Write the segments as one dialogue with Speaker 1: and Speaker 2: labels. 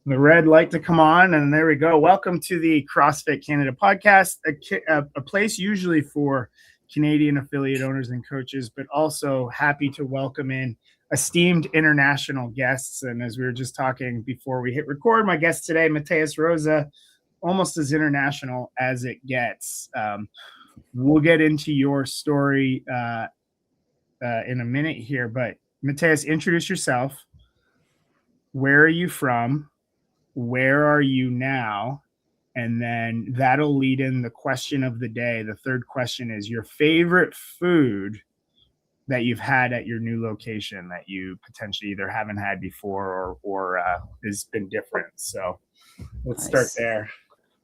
Speaker 1: The red light to come on, and there we go. Welcome to the CrossFit Canada Podcast, a place usually for Canadian affiliate owners and coaches, but also happy to welcome in esteemed international guests. And as we were just talking before we hit record, my guest today, Matheus Rosa, almost as international as it gets. We'll get into your story in a minute here, but Matheus, introduce yourself. Where are you from? Where are you now? And then that'll lead in the question of the day. The third question is your favorite food that you've had at your new location that you potentially either haven't had before or has been different. So let's start there.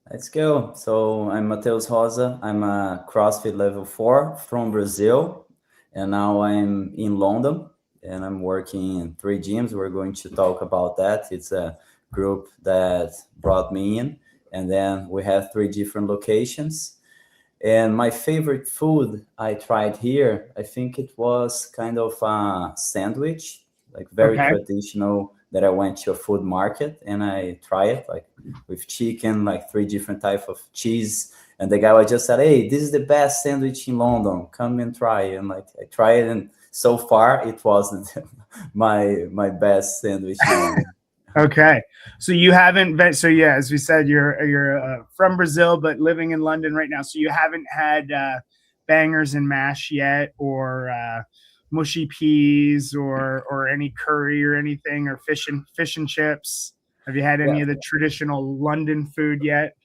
Speaker 2: Let's go. So I'm Matheus Rosa. I'm a CrossFit level 4 from Brazil. And now I'm in London and I'm working in 3 gyms. We're going to talk about that. It's a group that brought me in, and then we have 3 different locations. And my favorite food I tried here, I think it was kind of a sandwich, like very traditional, that I went to a food market and I tried it, like with chicken, like 3 different types of cheese. And the guy was just said, "Hey, this is the best sandwich in London. Come and try." And like I tried it, and so far it wasn't my best sandwich in London.
Speaker 1: Okay, so you haven't been. So yeah, as we said, you're from Brazil, but living in London right now. So you haven't had bangers and mash yet, or mushy peas, or any curry or anything, or fish and chips. Have you had any of the traditional London food yet?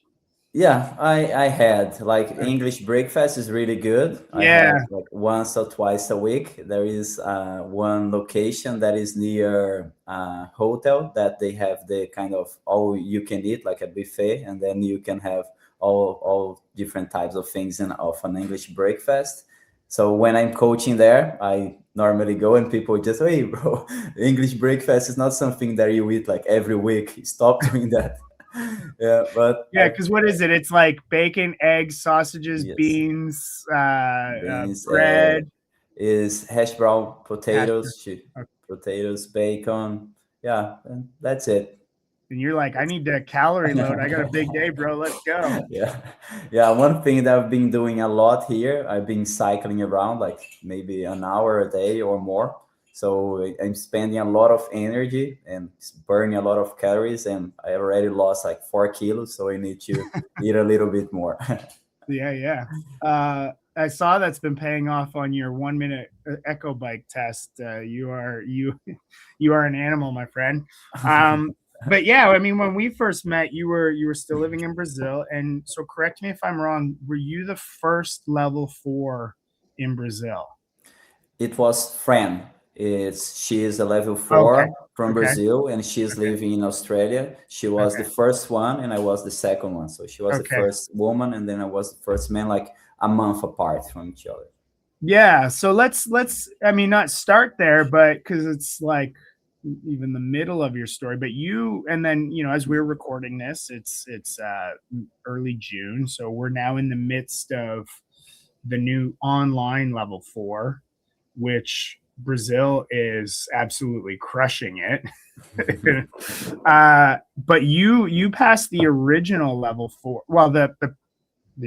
Speaker 2: Yeah, I had like English breakfast is really good. I have like once or twice a week. There is one location that is near a hotel that they have the kind of all you can eat, like a buffet, and then you can have all different types of things of an English breakfast. So when I'm coaching there, I normally go and people just, "Hey bro, English breakfast is not something that you eat like every week. Stop doing that."
Speaker 1: Because what is it? It's like bacon, eggs, sausages, beans, bread.
Speaker 2: Is hash brown, potatoes, potatoes, bacon. Yeah, and that's it.
Speaker 1: And you're like, I need a calorie load. I got a big day, bro. Let's go.
Speaker 2: Yeah. One thing that I've been doing a lot here, I've been cycling around like maybe an hour a day or more. So I'm spending a lot of energy and burning a lot of calories, and I already lost like 4 kilos. So I need to eat a little bit more.
Speaker 1: Yeah. I saw that's been paying off on your 1-minute echo bike test. You are an animal, my friend. But yeah, I mean, when we first met, you were still living in Brazil, and so correct me if I'm wrong. Were you the first level 4 in Brazil?
Speaker 2: It was Fran. She is a level 4 from Brazil, and she's living in Australia. She was the first one, and I was the second one. So she was the first woman, and then I was the first man, like a month apart from each other.
Speaker 1: Yeah. So let's I mean, not start there, but because it's like even the middle of your story. But and then as we're recording this, it's early June, so we're now in the midst of the new online level 4, which Brazil is absolutely crushing it. But you passed the original level 4. Well, the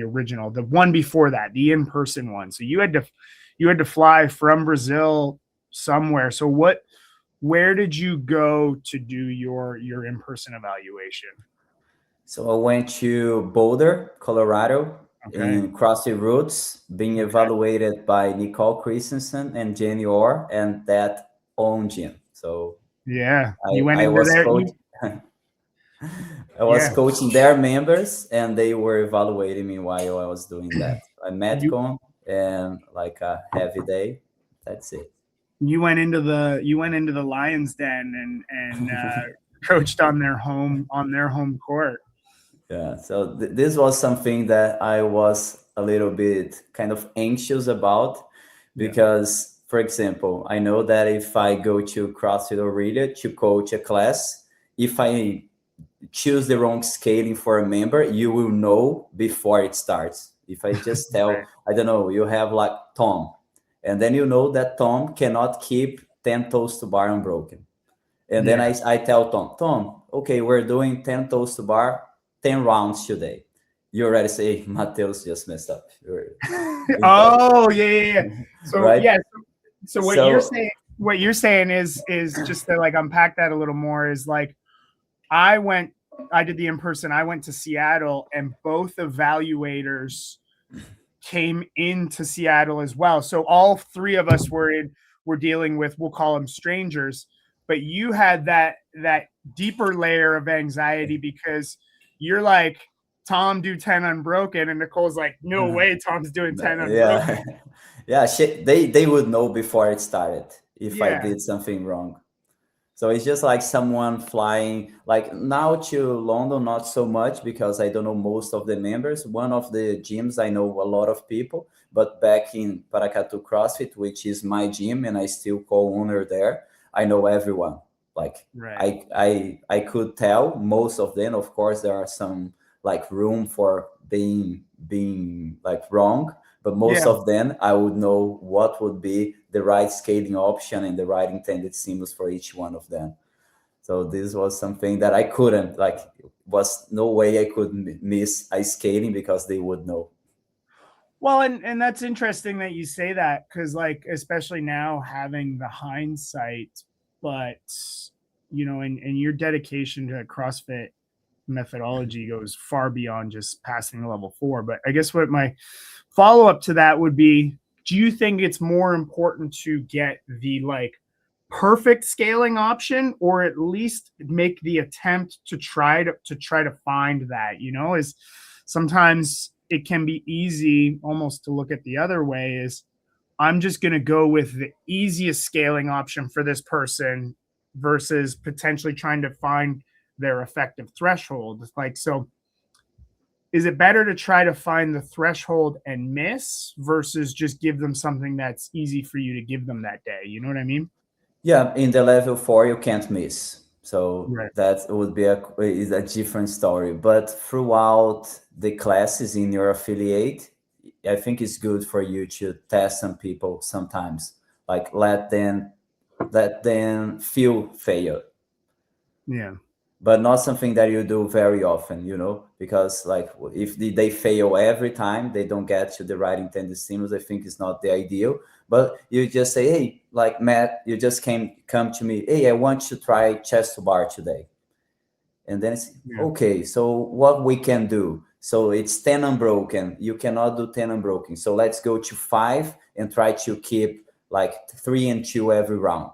Speaker 1: original, the one before that, the in-person one. So you had to fly from Brazil somewhere. So where did you go to do your in-person evaluation?
Speaker 2: So I went to Boulder, Colorado. In CrossFit Roots, being evaluated by Nicole Christensen and Jenny Orr and that own gym. So
Speaker 1: yeah, you went into there.
Speaker 2: I was coaching their members, and they were evaluating me while I was doing that. I Metcon and like a heavy day. That's it.
Speaker 1: You went into the Lions Den and coached on their home court.
Speaker 2: Yeah, so this was something that I was a little bit kind of anxious about because, for example, I know that if I go to CrossFit Aurelia to coach a class, if I choose the wrong scaling for a member, you will know before it starts. If I just tell, I don't know, you have like Tom, and then you know that Tom cannot keep 10 toes to bar unbroken. And then I tell Tom, okay, we're doing 10 toes to bar, 10 rounds today. You already say, Matheus just messed up.
Speaker 1: Oh, yeah. So,
Speaker 2: right?
Speaker 1: yeah. So what you're saying is just to like unpack that a little more is like, I did the in-person, I went to Seattle, and both evaluators came into Seattle as well. So all three of us were dealing with, we'll call them strangers, but you had that deeper layer of anxiety because you're like, Tom, do 10 unbroken, and Nicole's like, no way, Tom's doing 10 unbroken.
Speaker 2: Yeah, they would know before it started if I did something wrong. So it's just like someone flying, like now to London, not so much because I don't know most of the members. One of the gyms, I know a lot of people, but back in Paracatu CrossFit, which is my gym and I still co-owner there, I know everyone. Like I could tell most of them. Of course, there are some like room for being like wrong, but most of them I would know what would be the right scaling option and the right intended stimulus for each one of them. So this was something that I couldn't, like, was no way I could miss a scaling because they would know.
Speaker 1: Well, and that's interesting that you say that, because like, especially now having the hindsight, but you know, and your dedication to CrossFit methodology goes far beyond just passing level 4. But I guess what my follow-up to that would be, do you think it's more important to get the like perfect scaling option, or at least make the attempt to try to find that? You know, is sometimes it can be easy almost to look at the other way, is I'm just going to go with the easiest scaling option for this person versus potentially trying to find their effective threshold. Like, so is it better to try to find the threshold and miss versus just give them something that's easy for you to give them that day? You know what I mean?
Speaker 2: Yeah, in the level 4, you can't miss. So that would be is a different story. But throughout the classes in your affiliate, I think it's good for you to test some people sometimes, like let them feel failure.
Speaker 1: Yeah.
Speaker 2: But not something that you do very often, you know, because like if they fail every time, they don't get to the right intended stimulus, I think it's not the ideal. But you just say, hey, like Matt, you just come to me, hey, I want to try chest to bar today. And then it's okay, so what we can do? So it's 10 unbroken. You cannot do 10 unbroken. So let's go to 5 and try to keep like 3 and 2 every round.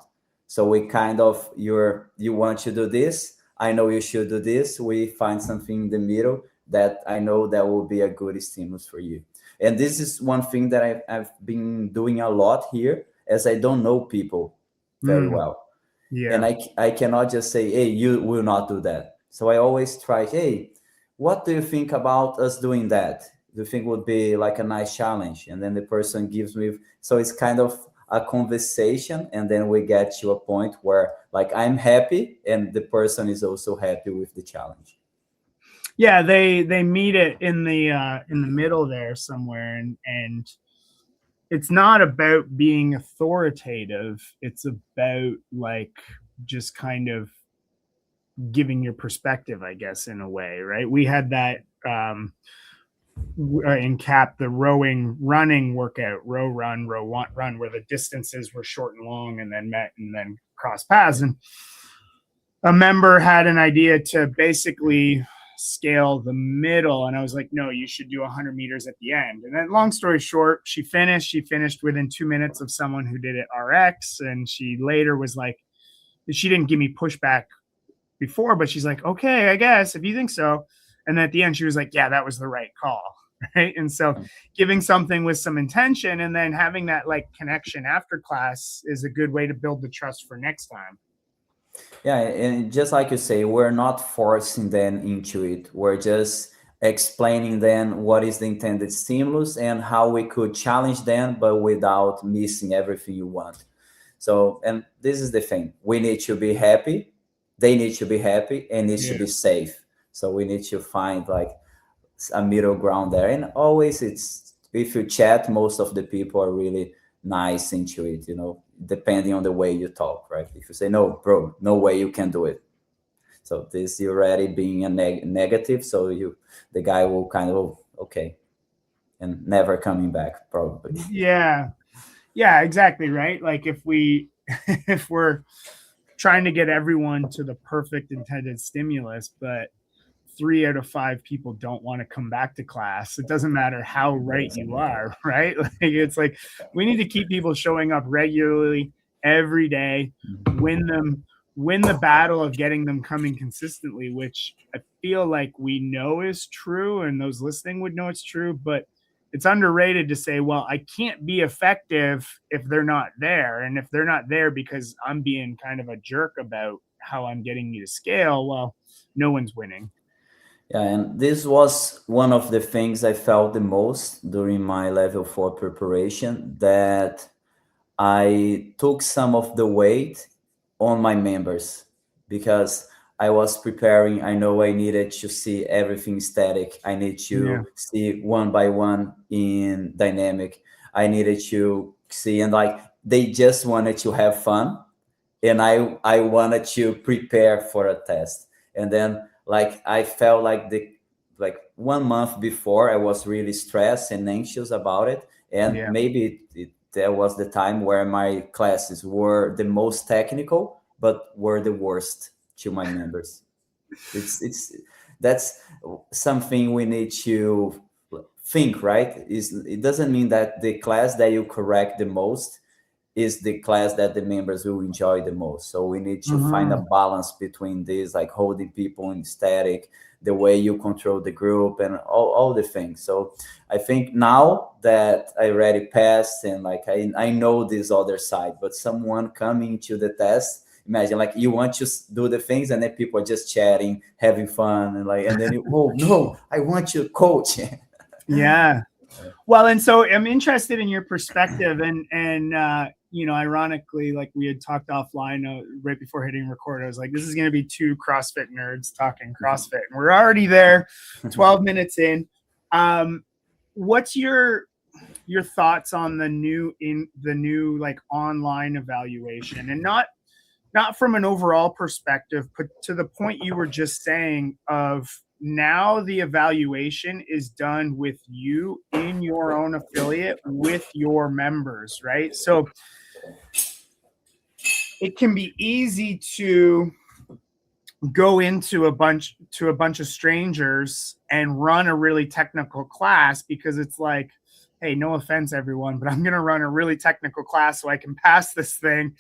Speaker 2: So we kind of, you want to do this, I know you should do this. We find something in the middle that I know that will be a good stimulus for you. And this is one thing that I've been doing a lot here, as I don't know people very well. Yeah. And I cannot just say, hey, you will not do that. So I always try, hey, what do you think about us doing that? Do you think would be like a nice challenge? And then the person gives me, so it's kind of a conversation, and then we get to a point where like I'm happy and the person is also happy with the challenge.
Speaker 1: Yeah, they meet it in the middle there somewhere, and it's not about being authoritative. It's about like just kind of giving your perspective, I guess, in a way, right? We had that in CAP, the running workout, row run, where the distances were short and long and then met and then cross paths. And a member had an idea to basically scale the middle, and I was like, no, you should do 100 meters at the end. And then long story short, she finished within 2 minutes of someone who did it RX, and she later was like, she didn't give me pushback before, but she's like, okay, I guess if you think so. And at the end, she was like, yeah, that was the right call. Right. And so giving something with some intention and then having that like connection after class is a good way to build the trust for next time.
Speaker 2: Yeah. And just like you say, we're not forcing them into it. We're just explaining them what is the intended stimulus and how we could challenge them, but without missing everything you want. So, and this is the thing, we need to be happy. They need to be happy and needs to be safe. So we need to find like a middle ground there. And always it's, if you chat, most of the people are really nice into it. You know, depending on the way you talk, right? If you say, no, bro, no way you can do it. So this you're already being a negative. So the guy will kind of, okay, and never coming back probably.
Speaker 1: Yeah, exactly. Right. Like if we're trying to get everyone to the perfect intended stimulus, but 3 out of 5 people don't want to come back to class, it doesn't matter how right you are, right? Like it's like we need to keep people showing up regularly every day, win the battle of getting them coming consistently, which I feel like we know is true, and those listening would know it's true, but it's underrated to say, well, I can't be effective if they're not there. And if they're not there because I'm being kind of a jerk about how I'm getting you to scale, well, no one's winning.
Speaker 2: Yeah, and this was one of the things I felt the most during my level 4 preparation, that I took some of the weight on my members, because I was preparing. I know I needed to see everything static. I need to see one by one in dynamic. I needed to see, and like they just wanted to have fun, and I wanted to prepare for a test. And then like I felt like 1 month before I was really stressed and anxious about it, and maybe there was the time where my classes were the most technical but were the worst to my members. That's something we need to think, right? It doesn't mean that the class that you correct the most is the class that the members will enjoy the most. So we need to find a balance between this, like holding people in static, the way you control the group, and all the things. So I think now that I already passed, and like I know this other side, but someone coming to the test, imagine like you want to do the things and then people are just chatting, having fun, and then oh no, I want to coach.
Speaker 1: Yeah. Well, and so I'm interested in your perspective, and ironically, like we had talked offline right before hitting record, I was like, this is going to be 2 CrossFit nerds talking CrossFit, and we're already there, 12 minutes in. What's your thoughts on the new like online evaluation, and not from an overall perspective, but to the point you were just saying of now the evaluation is done with you in your own affiliate with your members, right? So it can be easy to go into a bunch of strangers and run a really technical class, because it's like, hey, no offense everyone, but I'm going to run a really technical class so I can pass this thing.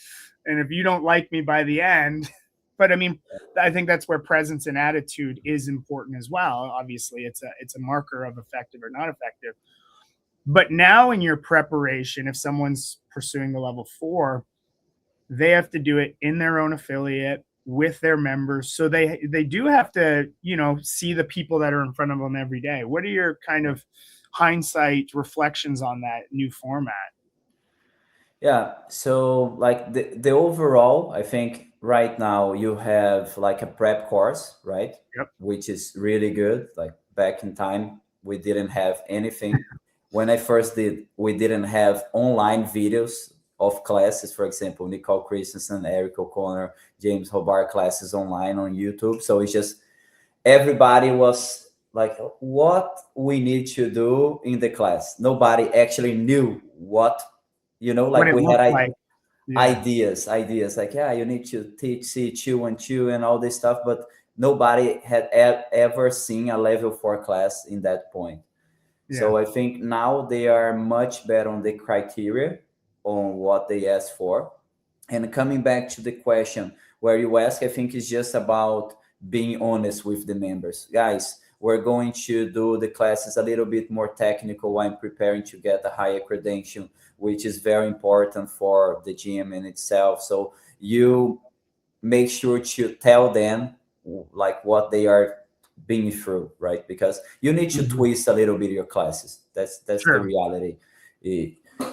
Speaker 1: And if you don't like me by the end, but I mean, I think that's where presence and attitude is important as well. Obviously, it's a marker of effective or not effective. But now in your preparation, if someone's pursuing the level 4, they have to do it in their own affiliate with their members. So they do have to, see the people that are in front of them every day. What are your kind of hindsight reflections on that new format?
Speaker 2: Yeah, so like the overall, I think right now you have like a prep course, right?
Speaker 1: Yep.
Speaker 2: Which is really good. Like back in time, we didn't have anything. When I first did, we didn't have online videos of classes. For example, Nicole Christensen, Eric O'Connor, James Hobart classes online on YouTube. So it's just everybody was like, what we need to do in the class. Nobody actually knew what. Like we had ideas like, yeah, you need to teach C2 and 2 and all this stuff, but nobody had ever seen a level 4 class in that point. Yeah. So I think now they are much better on the criteria on what they ask for. And coming back to the question where you ask, I think it's just about being honest with the members. Guys, we're going to do the classes a little bit more technical. I'm preparing to get a higher credential, which is very important for the gym in itself. So you make sure to tell them like what they are being through, right? Because you need to twist a little bit your classes. That's the reality.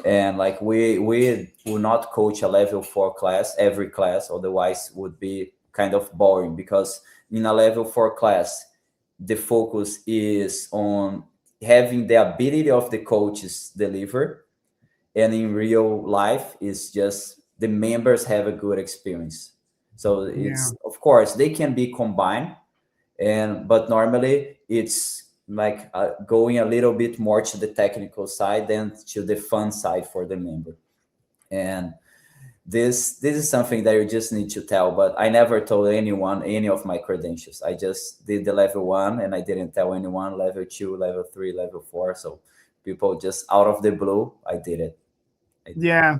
Speaker 2: And like we will not coach a level 4 class every class, otherwise would be kind of boring, because in a level 4 class, the focus is on having the ability of the coaches deliver. And in real life is just the members have a good experience. So it's, of course, they can be combined, but normally it's like going a little bit more to the technical side than to the fun side for the member. And this is something that you just need to tell, but I never told anyone any of my credentials. I just did the level 1 and I didn't tell anyone level 2, level 3, level 4. So people just out of the blue, I did it.
Speaker 1: Yeah.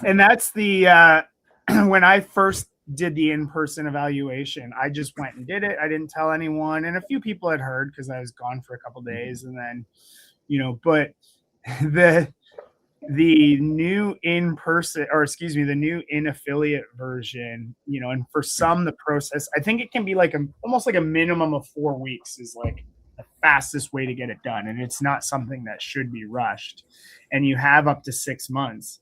Speaker 1: And that's the when I first did the in-person evaluation, I just went and did it. I didn't tell anyone, and a few people had heard because I was gone for a couple days. And then, but the new in-person, or excuse me, the new in-affiliate version, and for some, the process, I think it can be like almost like a minimum of 4 weeks is like the fastest way to get it done. And it's not something that should be rushed. And you have up to 6 months.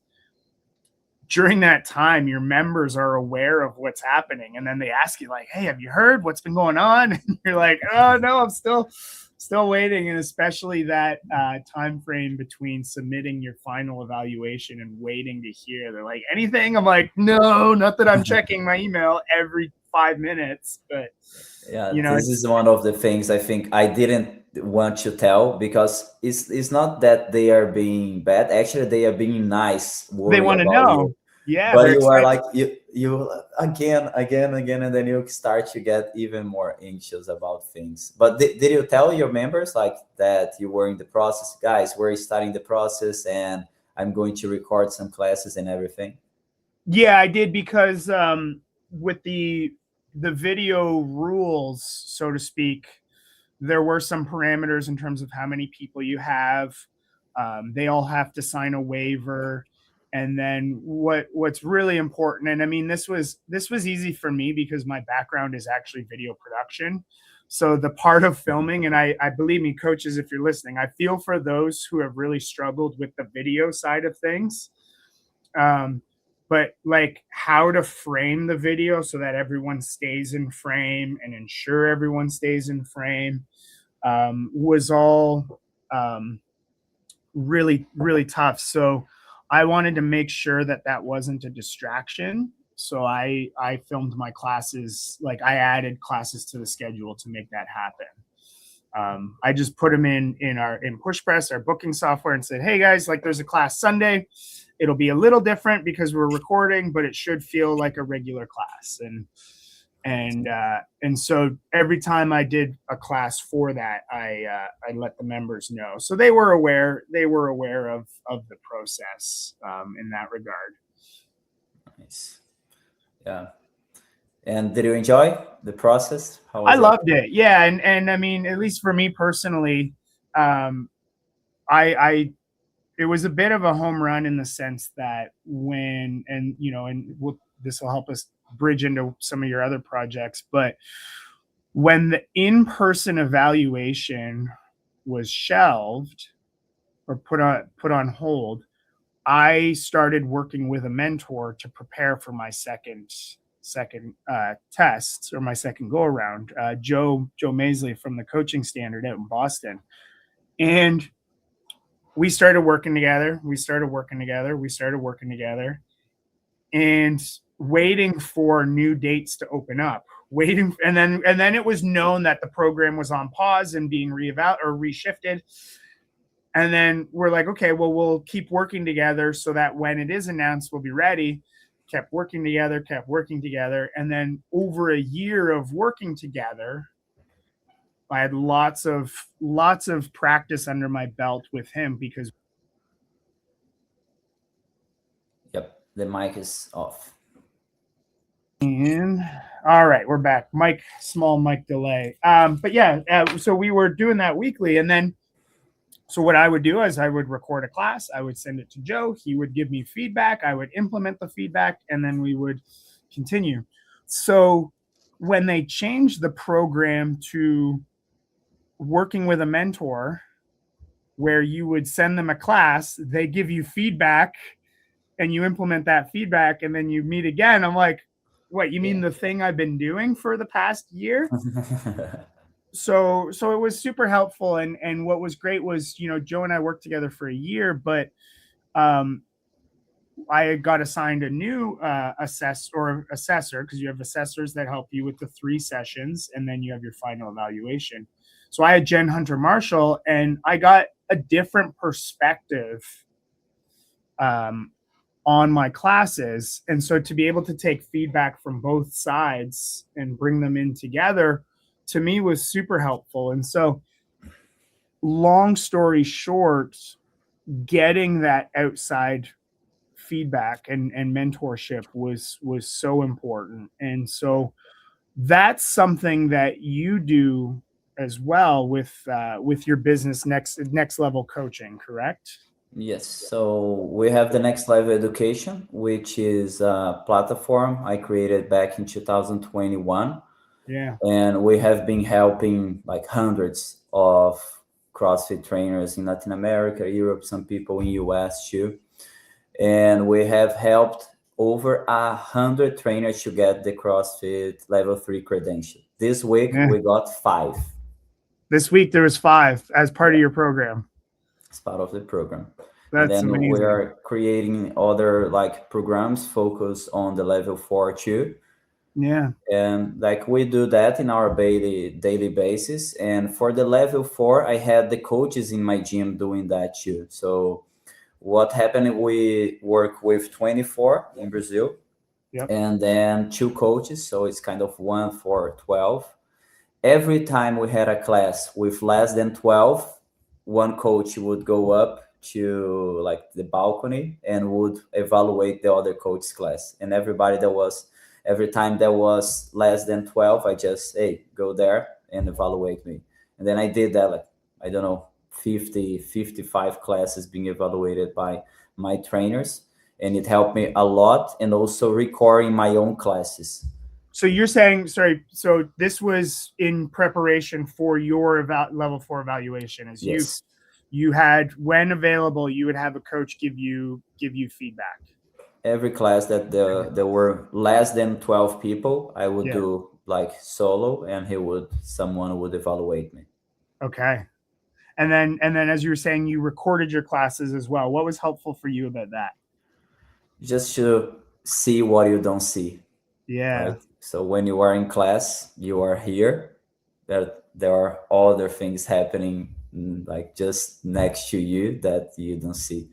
Speaker 1: During that time, your members are aware of what's happening. And then they ask you like, hey, have you heard what's been going on? And you're like, oh no, I'm still waiting. And especially that time frame between submitting your final evaluation and waiting to hear. They're like, anything? I'm like, no, not that I'm checking my email every 5 minutes. But
Speaker 2: yeah, this is one of the things I think I didn't want to tell, because it's not that they are being bad. Actually, they are being nice.
Speaker 1: They want to know.
Speaker 2: You.
Speaker 1: Yeah,
Speaker 2: but you are like you again, and then you start to get even more anxious about things. But did you tell your members like that you were in the process? Guys, we're starting the process, and I'm going to record some classes and everything.
Speaker 1: Yeah, I did, because with the video rules, so to speak, there were some parameters in terms of how many people you have. They all have to sign a waiver. And then what's really important, and I mean, this was easy for me because my background is actually video production. So the part of filming, and I believe me, coaches, if you're listening, I feel for those who have really struggled with the video side of things. But like how to frame the video so that everyone stays in frame and ensure everyone stays in frame was all really, really tough. So I wanted to make sure that wasn't a distraction. So I filmed my classes, like I added classes to the schedule to make that happen. I just put them in PushPress, our booking software, and said, hey guys, like there's a class Sunday. It'll be a little different because we're recording, but it should feel like a regular class. And so every time I did a class for that, I let the members know. So they were aware of the process in that regard.
Speaker 2: Nice. Yeah. And did you enjoy the process? How was
Speaker 1: I loved it. Yeah. And I mean, at least for me personally, it was a bit of a home run in the sense that this will help us bridge into some of your other projects, but when the in-person evaluation was shelved or put on hold, I started working with a mentor to prepare for my second test, or my second go around, Joe Maisley from the Coaching Standard out in Boston. And we started working together, and waiting for new dates to open up, and then it was known that the program was on pause and being reshifted. And then we're like, okay, well, we'll keep working together so that when it is announced, we'll be ready. Kept working together. And then over a year of working together, I had lots of practice under my belt with him because.
Speaker 2: Yep, the mic is off.
Speaker 1: And all right, we're back. Small mic delay. But yeah, so we were doing that weekly, and then so what I would do is I would record a class, I would send it to Joe, he would give me feedback, I would implement the feedback, and then we would continue. So when they changed the program to working with a mentor, where you would send them a class, they give you feedback, and you implement that feedback, and then you meet again. I'm like, what, you mean the thing I've been doing for the past year? So it was super helpful. And what was great was, Joe and I worked together for a year, but I got assigned a new assessor, because you have assessors that help you with the 3 sessions, and then you have your final evaluation. So I had Jen Hunter Marshall, and I got a different perspective on my classes. And so to be able to take feedback from both sides and bring them in together, to me, was super helpful. And so, long story short, getting that outside feedback and mentorship was so important. And so that's something that you do as well with your business, next level coaching, correct?
Speaker 2: Yes, so we have the Next Level Education, which is a platform I created back in 2021.
Speaker 1: Yeah.
Speaker 2: And we have been helping like hundreds of CrossFit trainers in Latin America, Europe, some people in US too. And we have helped over 100 trainers to get the CrossFit Level 3 credential. This week, we got 5.
Speaker 1: This week, there was 5 as part of your program.
Speaker 2: It's part of the program.
Speaker 1: That's
Speaker 2: and then
Speaker 1: amazing.
Speaker 2: We are creating other like programs focused on the Level 4 too.
Speaker 1: Yeah.
Speaker 2: And like we do that in our daily basis. And for the Level 4, I had the coaches in my gym doing that too. So what happened, we work with 24 in Brazil.
Speaker 1: Yep.
Speaker 2: And then 2 coaches. So it's kind of 1 for 12. Every time we had a class with less than 12, one coach would go up to like the balcony and would evaluate the other coach's class. And every time there was less than 12, I just, hey, go there and evaluate me. And then I did that, like, I don't know, 55 classes being evaluated by my trainers. And it helped me a lot. And also recording my own classes.
Speaker 1: So you're saying, sorry, so this was in preparation for your Level 4 evaluation. As
Speaker 2: yes.
Speaker 1: you had, when available, you would have a coach give you feedback.
Speaker 2: Every class that there were less than 12 people, I would do like solo, and someone would evaluate me.
Speaker 1: Okay. And then as you were saying, you recorded your classes as well. What was helpful for you about that?
Speaker 2: Just to see what you don't see.
Speaker 1: Yeah.
Speaker 2: Right? So when you are in class, you are here. There are other things happening like just next to you that you don't see.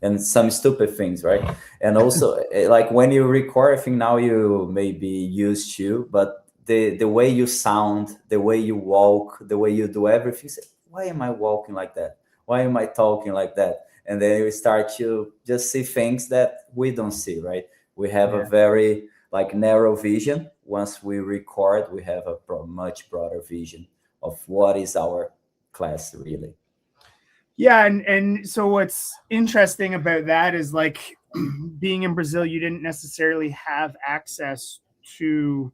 Speaker 2: And some stupid things, right? And also like when you record, I think now you may be used to, but the way you sound, the way you walk, the way you do everything, you say, why am I walking like that? Why am I talking like that? And then you start to just see things that we don't see, right? We have a very like narrow vision. Once we record, we have a much broader vision of what is our class really.
Speaker 1: Yeah, and so what's interesting about that is like being in Brazil, you didn't necessarily have access to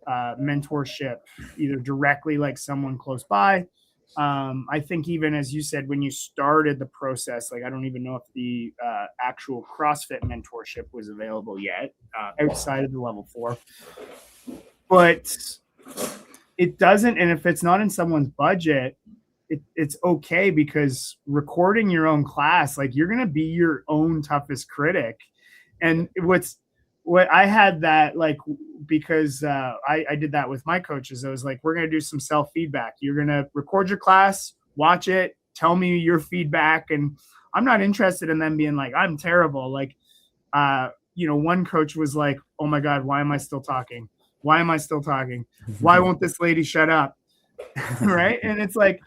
Speaker 1: mentorship either directly, like someone close by. I think even as you said, when you started the process, like I don't even know if the actual CrossFit mentorship was available yet outside of the Level 4, but it doesn't. And if it's not in someone's budget, it's okay, because recording your own class, like you're going to be your own toughest critic. And what I had that, like, because I did that with my coaches. I was like, we're going to do some self-feedback. You're going to record your class, watch it, tell me your feedback. And I'm not interested in them being like, I'm terrible. Like, one coach was like, oh my God, why am I still talking? Why am I still talking? Why won't this lady shut up? Right. And it's like,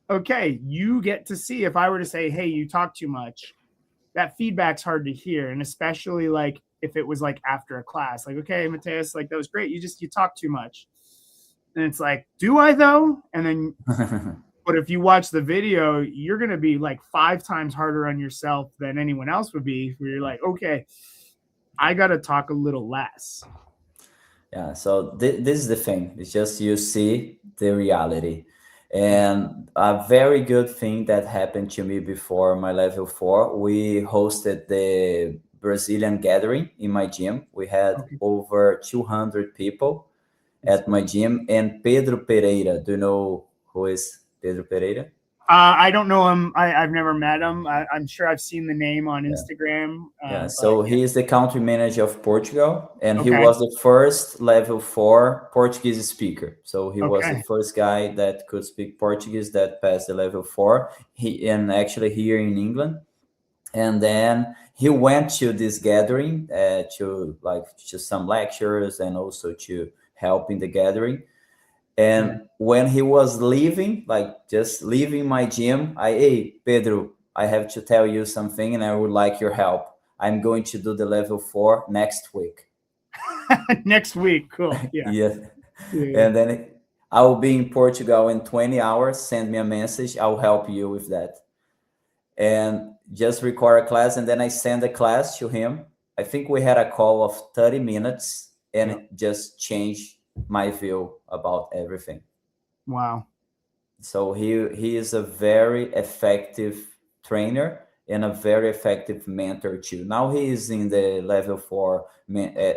Speaker 1: okay, you get to see, if I were to say, hey, you talk too much, that feedback's hard to hear. And especially like if it was like after a class, like, okay, Matheus, like that was great. You talk too much. And it's like, do I though? And then, but if you watch the video, you're going to be like 5 times harder on yourself than anyone else would be, where you're like, okay, I got to talk a little less.
Speaker 2: Yeah. So this is the thing. It's just, you see the reality. And a very good thing that happened to me before my Level 4, we hosted the Brazilian gathering in my gym. We had over 200 people at my gym. And Pedro Pereira, do you know who is Pedro Pereira?
Speaker 1: I don't know him. I've never met him. I'm sure I've seen the name on Instagram.
Speaker 2: So he is the country manager of Portugal, and he
Speaker 1: Okay.
Speaker 2: was the first level 4 Portuguese speaker. So he was the
Speaker 1: Okay.
Speaker 2: first guy that could speak Portuguese that passed the level 4. And actually here in England. And then he went to this gathering to some lectures and also to help in the gathering. And when he was leaving, like just leaving my gym, hey, Pedro, I have to tell you something and I would like your help. I'm going to do the level 4 next week.
Speaker 1: Next week. Cool.
Speaker 2: Yeah. And then I will be in Portugal in 20 hours. Send me a message. I'll help you with that. And just record a class. And then I send a class to him. I think we had a call of 30 minutes and it just changed my view about everything.
Speaker 1: Wow.
Speaker 2: So he is a very effective trainer and a very effective mentor too. Now he is in the level 4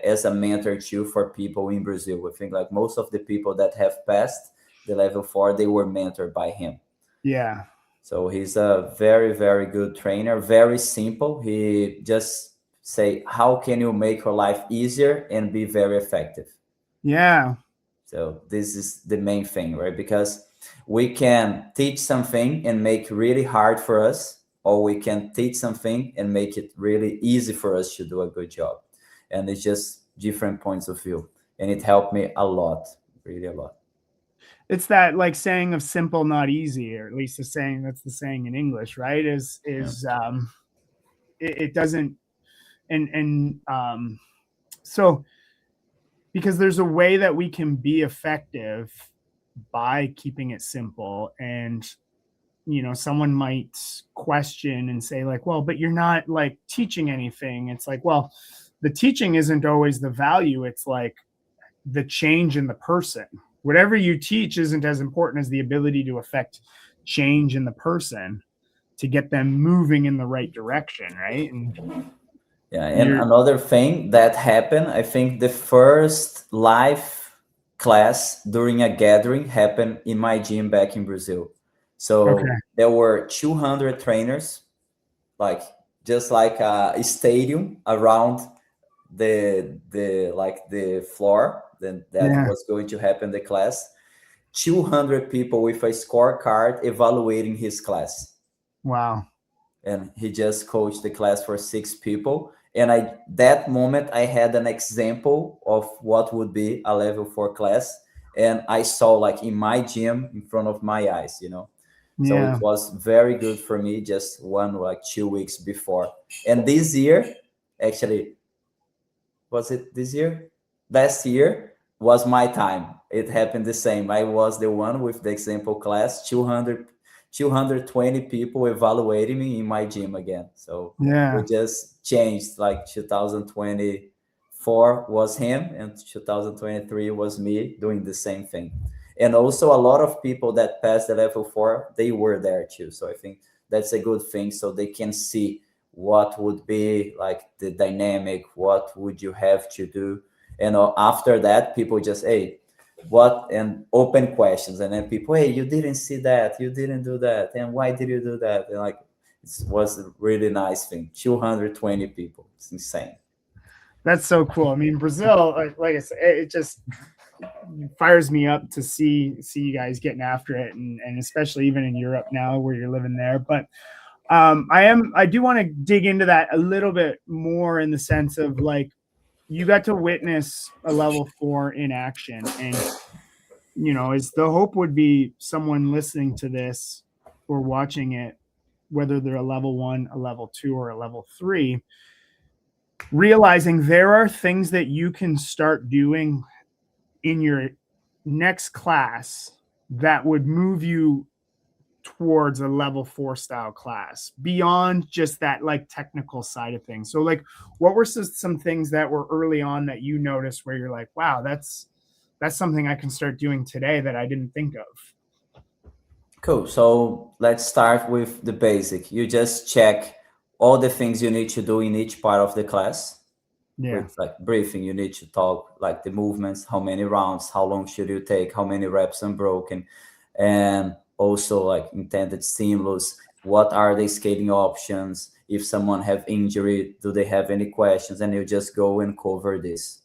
Speaker 2: as a mentor too for people in Brazil. I think like most of the people that have passed the level 4, they were mentored by him.
Speaker 1: Yeah.
Speaker 2: So he's a very, very good trainer, very simple. He just say, how can you make your life easier and be very effective?
Speaker 1: Yeah.
Speaker 2: So this is the main thing, right? Because we can teach something and make it really hard for us, or we can teach something and make it really easy for us to do a good job. And it's just different points of view. And it helped me a lot, really a lot.
Speaker 1: It's that like saying of simple, not easy, or at least the saying that's the saying in English, right? It doesn't, so because there's a way that we can be effective by keeping it simple. And, someone might question and say like, well, but you're not like teaching anything. It's like, well, the teaching isn't always the value. It's like the change in the person. Whatever you teach isn't as important as the ability to affect change in the person to get them moving in the right direction, right? And
Speaker 2: another thing that happened, I think the first live class during a gathering happened in my gym back in Brazil. So there were 200 trainers, like just like a stadium around the floor. Then that was going to happen the class. 200 people with a scorecard evaluating his class.
Speaker 1: Wow.
Speaker 2: And he just coached the class for 6 people. And that moment I had an example of what would be a level 4 class. And I saw like in my gym in front of my eyes, So it was very good for me just 2 weeks before. And this year, actually, was it this year? Last year was my time. It happened the same. I was the one with the example class, 220 people evaluating me in my gym again. So we just changed, like 2024 was him and 2023 was me doing the same thing. And also a lot of people that passed the level 4, they were there too. So I think that's a good thing. So they can see what would be like the dynamic, what would you have to do. And after that, people just, hey, what, and open questions. And then people, hey, you didn't see that, you didn't do that. And why did you do that? And like, it was a really nice thing. 220 people. It's insane.
Speaker 1: That's so cool. I mean, Brazil, like I said, it just fires me up to see you guys getting after it, and especially even in Europe now where you're living there. But I do want to dig into that a little bit more in the sense of like, you got to witness a level 4 in action, and as the hope would be someone listening to this or watching it, whether they're a level 1, a level 2, or a level 3, realizing there are things that you can start doing in your next class that would move you towards a level 4 style class beyond just that like technical side of things. So like, what were some things that were early on that you noticed where you're like, wow, that's something I can start doing today that I didn't think of?
Speaker 2: Cool. So let's start with the basic. You just check all the things you need to do in each part of the class. It's like briefing, you need to talk like the movements, how many rounds, how long should you take, how many reps unbroken. And also like intended stimulus, what are the scaling options, if someone have injury, do they have any questions, and you just go and cover this.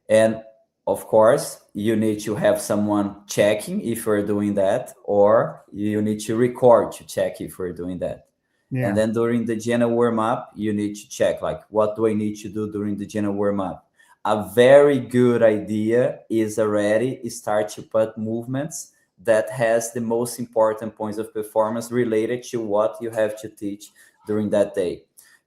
Speaker 2: And of course, you need to have someone checking if you're doing that, or you need to record to check if you're doing that.
Speaker 1: Yeah.
Speaker 2: And then during the general warm up, you need to check like, what do I need to do during the general warm up? A very good idea is already start to put movements that has the most important points of performance related to what you have to teach during that day.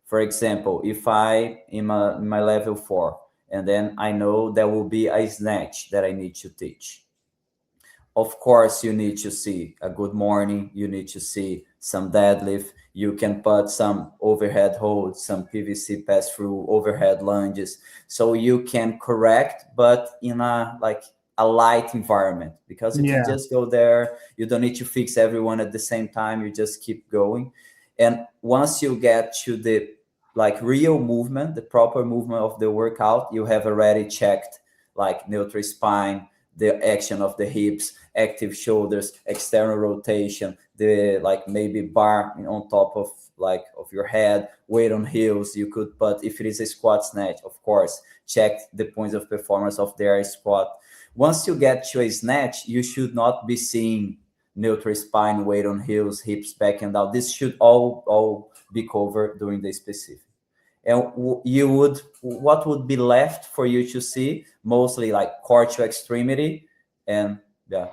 Speaker 2: For example, if I in my level 4, and then I know there will be a snatch that I need to teach. Of course, you need to see a good morning, you need to see some deadlift, you can put some overhead holds, some PVC pass through overhead lunges, so you can correct, but in a like a light environment, because you can just go there, you don't need to fix everyone at the same time, you just keep going. And once you get to the like real movement, the proper movement of the workout, you have already checked like neutral spine, the action of the hips, active shoulders, external rotation, the like maybe bar on top of like of your head, weight on heels. You could put, if it is a squat snatch, of course, check the points of performance of their squat. Once you get to a snatch, you should not be seeing neutral spine, weight on heels, hips back and down. This should all be covered during the specific. And what would be left for you to see? Mostly like core to extremity, and yeah,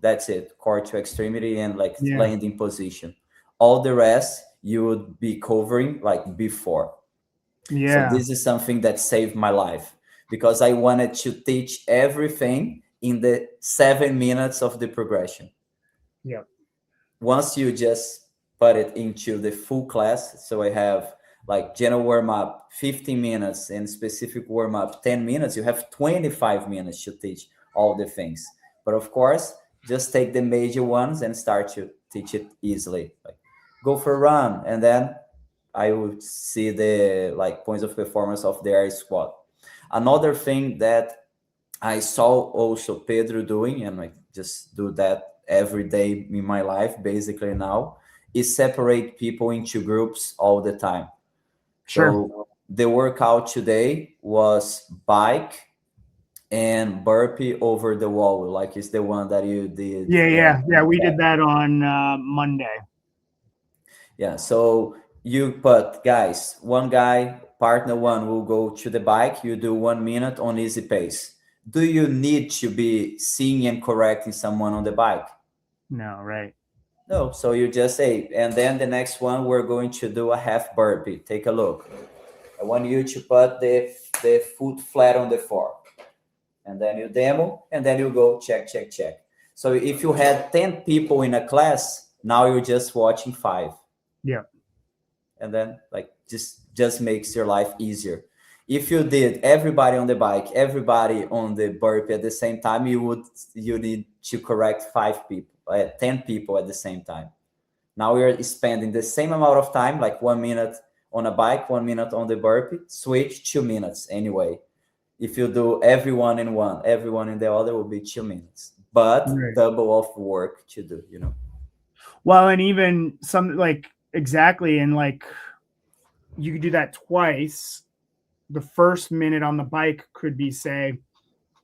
Speaker 2: that's it. Core to extremity and like landing position. All the rest you would be covering like before. So this is something that saved my life, because I wanted to teach everything in the 7 minutes of the progression.
Speaker 1: Yeah.
Speaker 2: Once you just put it into the full class, so I have like general warm up 15 minutes and specific warm up 10 minutes, you have 25 minutes to teach all the things. But of course, just take the major ones and start to teach it easily. Like go for a run, and then I would see the like points of performance of the air squat. Another thing that I saw also Pedro doing, and I just do that every day in my life basically now, is separate people into groups all the time. So the workout today was bike and burpee over the wall, like it's the one that you did.
Speaker 1: Yeah. We did that on Monday.
Speaker 2: Yeah. So you put guys, one guy, partner one will go to the bike. You do 1 minute on easy pace. Do you need to be seeing and correcting someone on the bike?
Speaker 1: No, right.
Speaker 2: No, so you just say, and then the next one, we're going to do a half burpee. Take a look. I want you to put the foot flat on the floor. And then you demo, and then you go check. So if you had 10 people in a class, now you're just watching 5.
Speaker 1: Yeah.
Speaker 2: And then like just makes your life easier. If you did everybody on the bike, everybody on the burpee at the same time, you need to correct 5 people, 10 people at the same time. Now we're spending the same amount of time, like 1 minute on a bike, 1 minute on the burpee, switch 2 minutes anyway. If you do everyone in one, everyone in the other, will be 2 minutes, but double of work to do, you know?
Speaker 1: Well, and even some like exactly. And like you could do that twice. The first minute on the bike could be, say,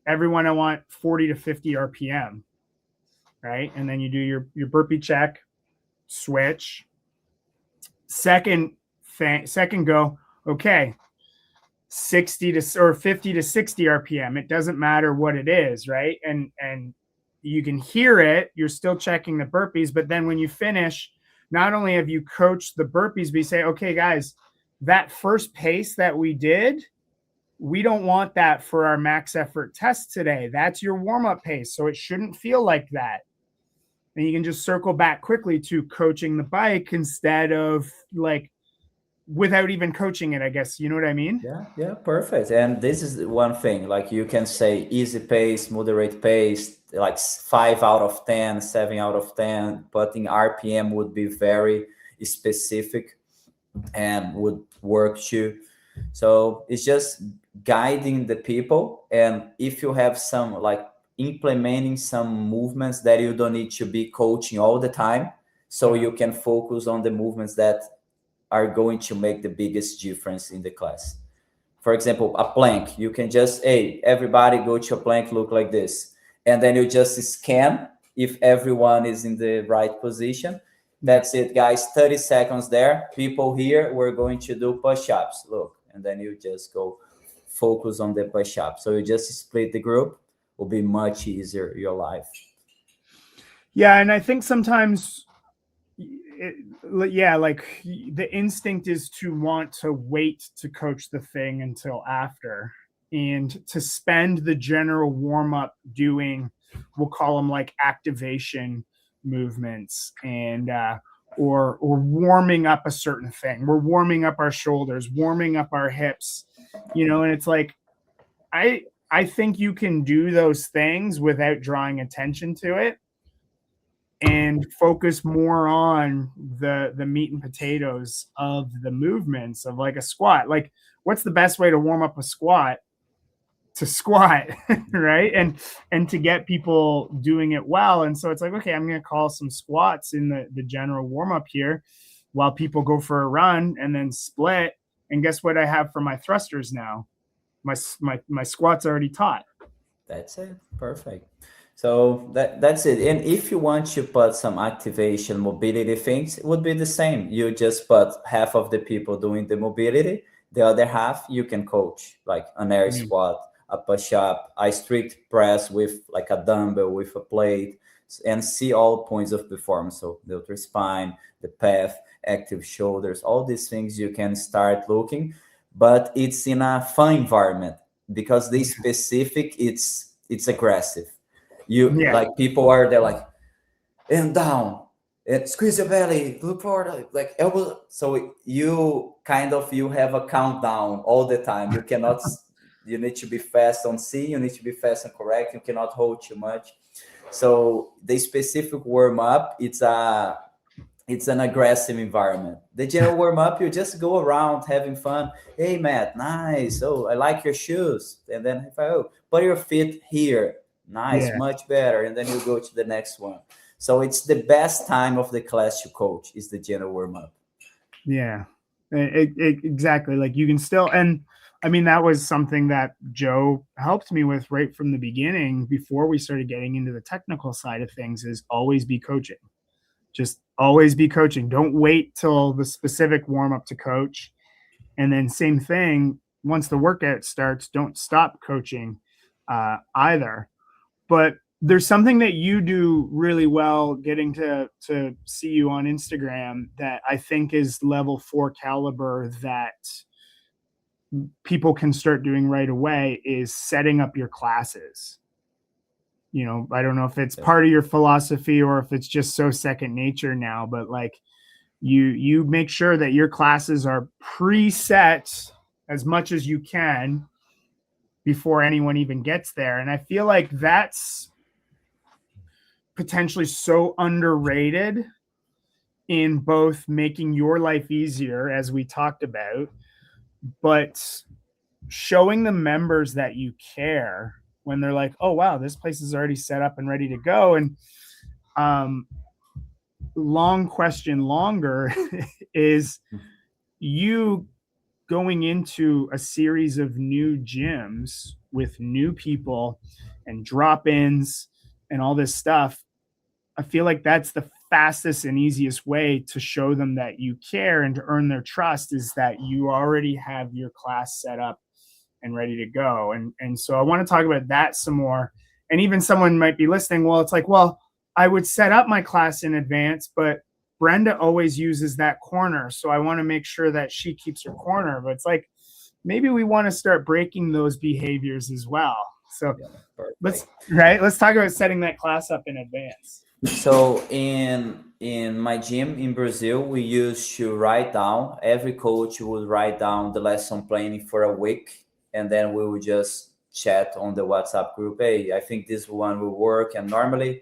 Speaker 1: everyone, I want 40 to 50 RPM, right? And then you do your burpee check, switch. Second go, okay, 50 to 60 RPM. It doesn't matter what it is, right? And you can hear it. You're still checking the burpees, but then when you finish, not only have you coached the burpees, but you say, okay, guys, that first pace that we did, we don't want that for our max effort test today. That's your warm-up pace, so it shouldn't feel like that. And you can just circle back quickly to coaching the bike instead of like without even coaching it, I guess. You know what I mean?
Speaker 2: Yeah, perfect. And this is one thing, like you can say easy pace, moderate pace, like 5 out of 10, 7 out of 10, but in RPM would be very specific and would work too. So it's just guiding the people. And if you have some like implementing some movements that you don't need to be coaching all the time, so you can focus on the movements that are going to make the biggest difference in the class. For example, a plank, you can just, hey, everybody go to a plank, look like this. And then you just scan if everyone is in the right position. That's it, guys. 30 seconds there. People here, we're going to do push-ups. Look, and then you just go focus on the push-ups. So you just split the group. Will be much easier your life.
Speaker 1: Yeah, and I think sometimes, like the instinct is to want to wait to coach the thing until after, and to spend the general warm-up doing, we'll call them like activation movements, and or warming up a certain thing. We're warming up our shoulders, warming up our hips, and it's like, I think you can do those things without drawing attention to it and focus more on the meat and potatoes of the movements of like a squat. Like, what's the best way to warm up a squat? To squat, right? And to get people doing it well. And so it's like, okay, I'm going to call some squats in the general warm up here while people go for a run, and then split. And guess what I have for my thrusters now? My squats already taught.
Speaker 2: That's it. Perfect. So that's it. And if you want to put some activation mobility things, it would be the same. You just put half of the people doing the mobility, the other half you can coach, like an air squat, a push-up, a strict press with like a dumbbell with a plate, and see all points of performance. So the spine, the path, active shoulders, all these things you can start looking, but it's in a fun environment, because the specific, it's aggressive. Like people are there like, and down, and squeeze your belly, look forward, like elbow. So you have a countdown all the time. You cannot, you need to be fast on C, you need to be fast and correct. You cannot hold too much. So the specific warm up, it's an aggressive environment. The general warm up, you just go around having fun. Hey, Matt, nice. Oh, I like your shoes. And then put your feet here. Nice, much better. And then you go to the next one. So it's the best time of the class to coach is the general warm up.
Speaker 1: Yeah, exactly. Like you can still, and I mean, that was something that Joe helped me with right from the beginning before we started getting into the technical side of things, is always be coaching. Just always be coaching. Don't wait till the specific warm up to coach. And then same thing, once the workout starts, don't stop coaching either. But there's something that you do really well, getting to see you on Instagram, that I think is level 4 caliber that people can start doing right away, is setting up your classes. I don't know if it's part of your philosophy or if it's just so second nature now, but like you make sure that your classes are preset as much as you can before anyone even gets there. And I feel like that's potentially so underrated in both making your life easier, as we talked about, but showing the members that you care when they're like, oh, wow, this place is already set up and ready to go. And long question longer is you going into a series of new gyms with new people and drop-ins and all this stuff. I feel like that's the fastest and easiest way to show them that you care and to earn their trust, is that you already have your class set up and ready to go. And so I want to talk about that some more. And even someone might be listening, well, it's like, well, I would set up my class in advance, but Brenda always uses that corner, so I want to make sure that she keeps her corner. But it's like, maybe we want to start breaking those behaviors as well. So let's talk about setting that class up in advance.
Speaker 2: So in my gym in Brazil, we used to write down, every coach would write down the lesson planning for a week, and then we would just chat on the WhatsApp group. Hey, I think this one will work. And normally,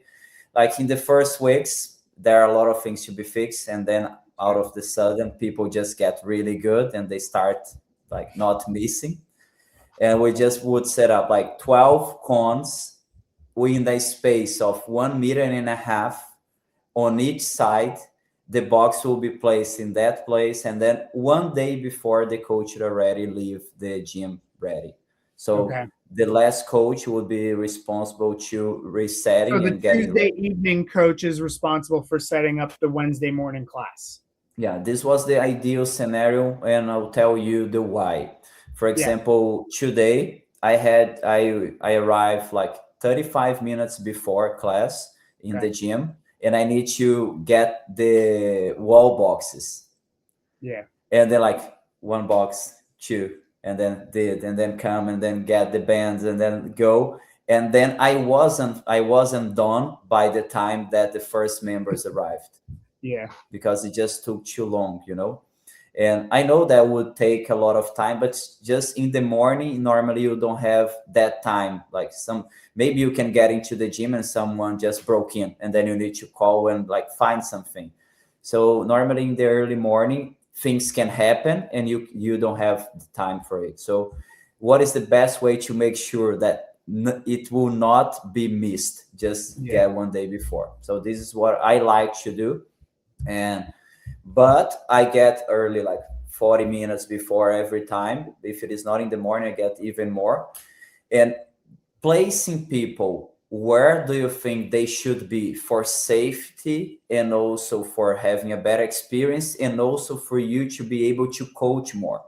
Speaker 2: like in the first weeks, there are a lot of things to be fixed, and then out of the sudden, people just get really good and they start like not missing. And we just would set up like 12 cones within the space of 1.5 meters on each side, the box will be placed in that place, and then one day before, the coach would already leave the gym ready. So the last coach would be responsible to resetting
Speaker 1: so the
Speaker 2: and getting
Speaker 1: Tuesday
Speaker 2: ready.
Speaker 1: evening coach is responsible for setting up the Wednesday morning class.
Speaker 2: Yeah, this was the ideal scenario, and I'll tell you the why. For example, today I arrived like 35 minutes before class in the gym, and I need to get the wall boxes.
Speaker 1: Yeah.
Speaker 2: And then like one box, two, and then come and then get the bands and then go. And then I wasn't done by the time that the first members arrived.
Speaker 1: Yeah.
Speaker 2: Because it just took too long, And I know that would take a lot of time, but just in the morning, normally you don't have that time. Like maybe you can get into the gym and someone just broke in, and then you need to call and like find something. So normally in the early morning, things can happen and you don't have the time for it. So what is the best way to make sure that it will not be missed? Just get one day before. So this is what I like to do. But I get early, like 40 minutes before every time. If it is not in the morning, I get even more. And placing people, where do you think they should be for safety and also for having a better experience and also for you to be able to coach more?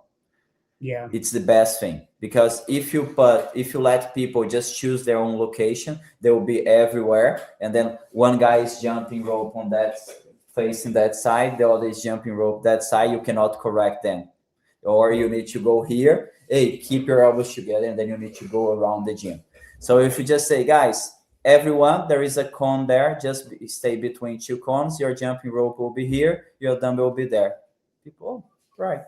Speaker 1: Yeah,
Speaker 2: it's the best thing, because if you let people just choose their own location, they will be everywhere, and then one guy is jumping rope on that facing that side, the other is jumping rope that side, you cannot correct them. Or you need to go here, hey, keep your elbows together, and then you need to go around the gym. So if you just say, guys, everyone, there is a cone there, just stay between two cones, your jumping rope will be here, your dumbbell will be there. People, right.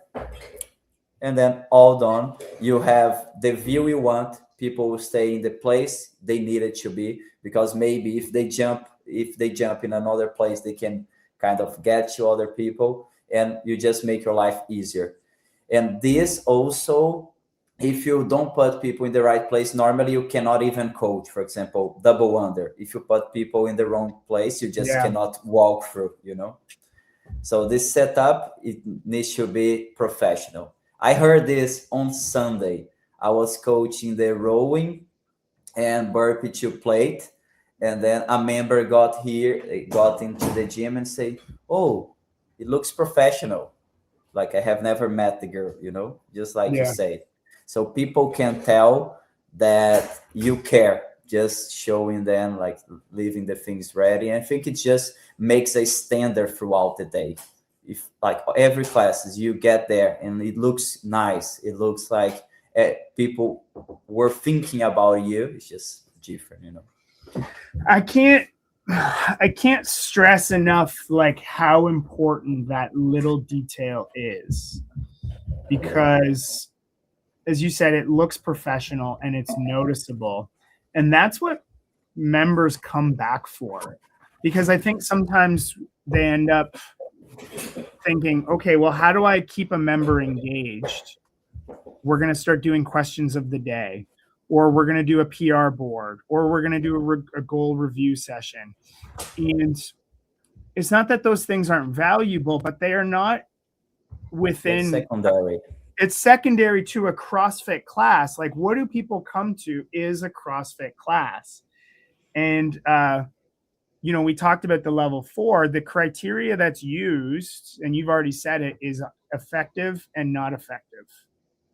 Speaker 2: And then all done, you have the view you want, people will stay in the place they need it to be, because maybe if they jump in another place, they can kind of get to other people, and you just make your life easier. And this also, if you don't put people in the right place, normally you cannot even coach. For example, double under. If you put people in the wrong place, you just cannot walk through, So this setup, it needs to be professional. I heard this on Sunday. I was coaching the rowing and burpee to plate. And then a member got into the gym and said, oh, it looks professional. Like I have never met the girl, just like you said. So people can tell that you care, just showing them, like leaving the things ready. And I think it just makes a standard throughout the day. If like every classes you get there and it looks nice, it looks like people were thinking about you. It's just different,
Speaker 1: I can't stress enough like how important that little detail is, because as you said, it looks professional and it's noticeable, and that's what members come back for. Because I think sometimes they end up thinking, okay, well, how do I keep a member engaged? We're going to start doing questions of the day, or we're going to do a PR board, or we're going to do a goal review session. And it's not that those things aren't valuable, but they are not within. It's secondary to a CrossFit class. Like, what do people come to is a CrossFit class. And, we talked about the level 4, the criteria that's used, and you've already said it, is effective and not effective,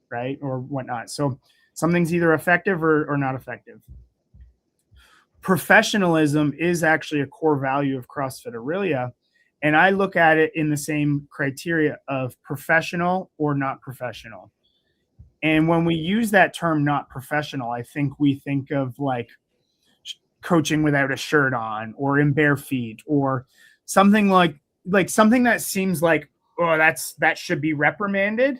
Speaker 1: right? Or whatnot. So something's either effective or not effective. Professionalism is actually a core value of CrossFit Aurelia. And I look at it in the same criteria of professional or not professional. And when we use that term not professional, I think we think of like coaching without a shirt on, or in bare feet, or something like something that seems like, oh, that should be reprimanded.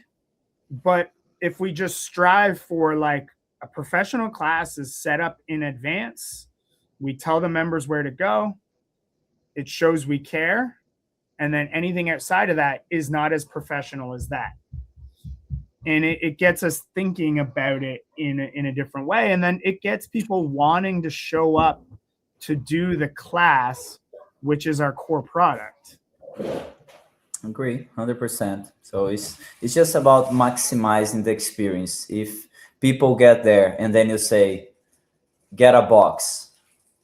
Speaker 1: But if we just strive for like a professional class is set up in advance, we tell the members where to go, it shows we care, and then anything outside of that is not as professional as that. and it gets us thinking about it in a different way, and then it gets people wanting to show up to do the class, which is our core product.
Speaker 2: Agree, 100%. So it's just about maximizing the experience. If people get there and then you say, get a box,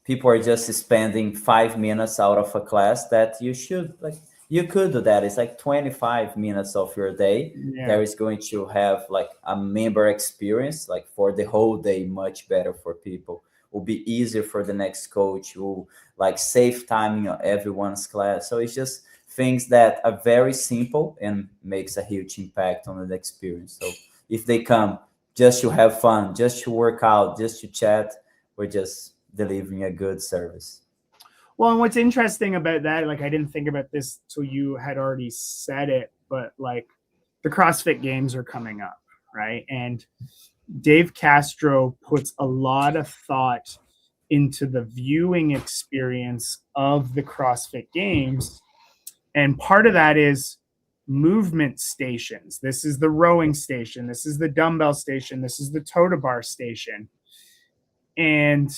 Speaker 2: people are just spending 5 minutes out of a class that you could do that. It's like 25 minutes of your day.
Speaker 1: Yeah.
Speaker 2: That is going to have like a member experience, like for the whole day, much better for people. Will be easier for the next coach. Will like save time in everyone's class. So it's just things that are very simple and makes a huge impact on the experience. So if they come just to have fun, just to work out, just to chat, we're just delivering a good service.
Speaker 1: Well, and what's interesting about that, like I didn't think about this till you had already said it, but like the CrossFit Games are coming up, right? And Dave Castro puts a lot of thought into the viewing experience of the CrossFit Games. And part of that is movement stations. This is the rowing station. This is the dumbbell station. This is the tote bar station. And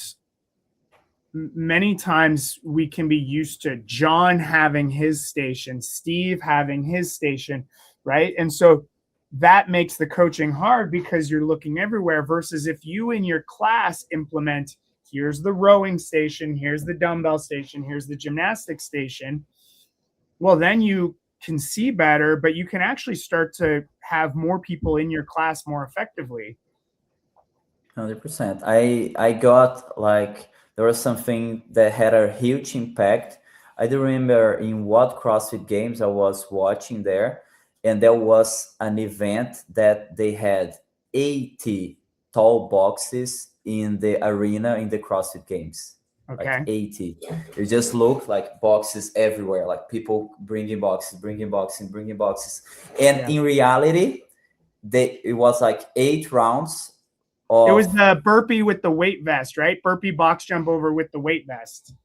Speaker 1: many times we can be used to John having his station, Steve having his station, right? And so that makes the coaching hard because you're looking everywhere, versus if you in your class implement, here's the rowing station, here's the dumbbell station, here's the gymnastics station, well, then you can see better, but you can actually start to have more people in your class more effectively.
Speaker 2: 100%. I got like, there was something that had a huge impact. I do remember in what CrossFit Games I was watching there, and there was an event that they had 80 tall boxes in the arena in the CrossFit Games.
Speaker 1: Okay.
Speaker 2: Like 80. It just looked like boxes everywhere, like people bringing boxes. And in reality, it was like 8 rounds.
Speaker 1: It was the burpee with the weight vest, right? Burpee box jump over with the weight vest.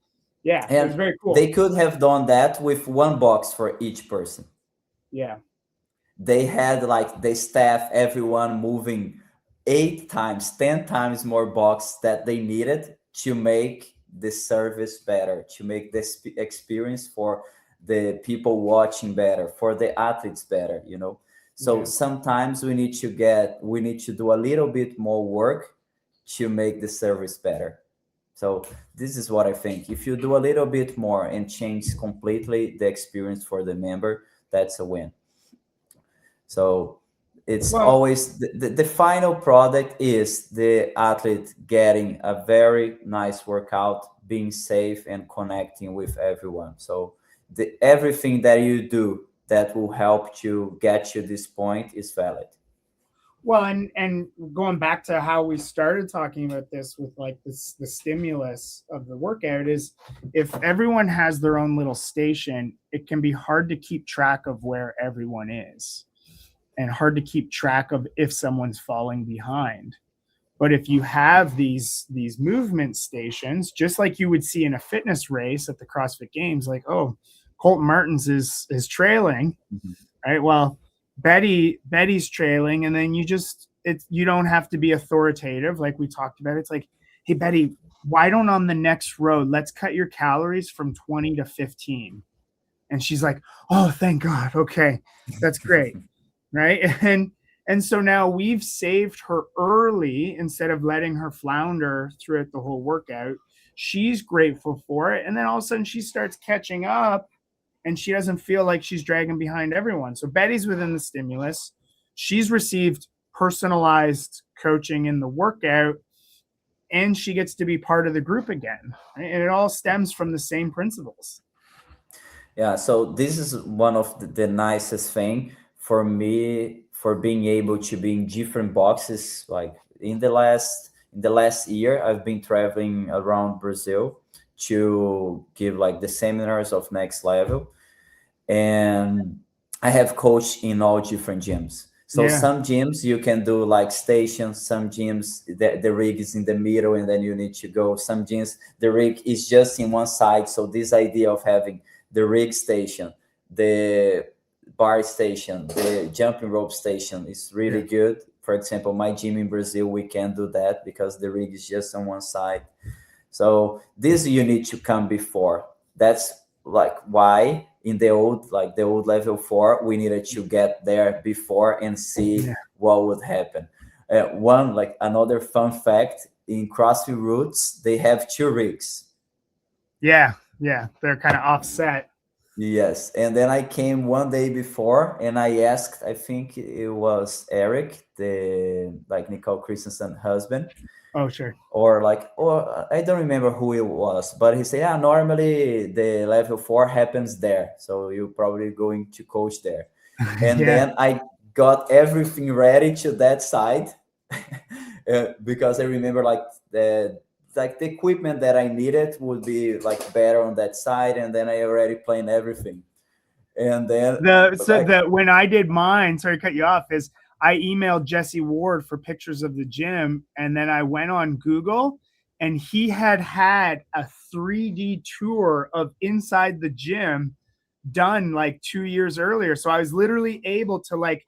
Speaker 1: Yeah, it was very cool.
Speaker 2: They could have done that with 1 box for each person.
Speaker 1: Yeah.
Speaker 2: They had like the staff, everyone moving 8 times, 10 times more box that they needed to make the service better, to make this experience for the people watching better, for the athletes better, you know. So sometimes we need to do a little bit more work to make the service better. So this is what I think. If you do a little bit more and change completely the experience for the member, that's a win. So it's always the final product is the athlete getting a very nice workout, being safe and connecting with everyone. So everything that you do that will help you get to this point is valid.
Speaker 1: Well, and going back to how we started talking about this with like the stimulus of the workout is, if everyone has their own little station, it can be hard to keep track of where everyone is, and hard to keep track of if someone's falling behind. But if you have these movement stations, just like you would see in a fitness race at the CrossFit Games, like, oh, Colton Martins is trailing, right? Well, Betty's trailing, and then you don't have to be authoritative, like we talked about. It's like, hey, Betty, why don't on the next road, let's cut your calories from 20 to 15. And she's like, oh, thank God. Okay, that's great. Right. And so now we've saved her early instead of letting her flounder throughout the whole workout. She's grateful for it. And then all of a sudden she starts catching up and she doesn't feel like she's dragging behind everyone. So Betty's within the stimulus. She's received personalized coaching in the workout, and she gets to be part of the group again. Right? And it all stems from the same principles.
Speaker 2: Yeah. So this is one of the nicest thing for me, for being able to be in different boxes. Like in the last year, I've been traveling around Brazil to give like the seminars of Next Level, and I have coached in all different gyms. So some gyms you can do like stations, some gyms the rig is in the middle and then you need to go. Some gyms the rig is just in one side. So this idea of having the rig station, the bar station, the jumping rope station is really good. For example, my gym in Brazil, we can't do that because the rig is just on one side. So this you need to come before. That's like why in the old level 4, we needed to get there before and see what would happen. Another fun fact, in CrossFit Roots, they have 2 rigs.
Speaker 1: Yeah, they're kind of offset.
Speaker 2: Yes, and then I came one day before and I asked, I think it was Eric, the Nicole Christensen's husband.
Speaker 1: Oh, sure.
Speaker 2: Or I don't remember who it was, but he said, normally the level 4 happens there, so you're probably going to coach there. And then I got everything ready to that side because I remember the equipment that I needed would be better on that side, and then I already planned everything. And then
Speaker 1: when I did mine, sorry to cut you off, is I emailed Jesse Ward for pictures of the gym, and then I went on Google, and he had a 3D tour of inside the gym done 2 years earlier. So I was literally able to like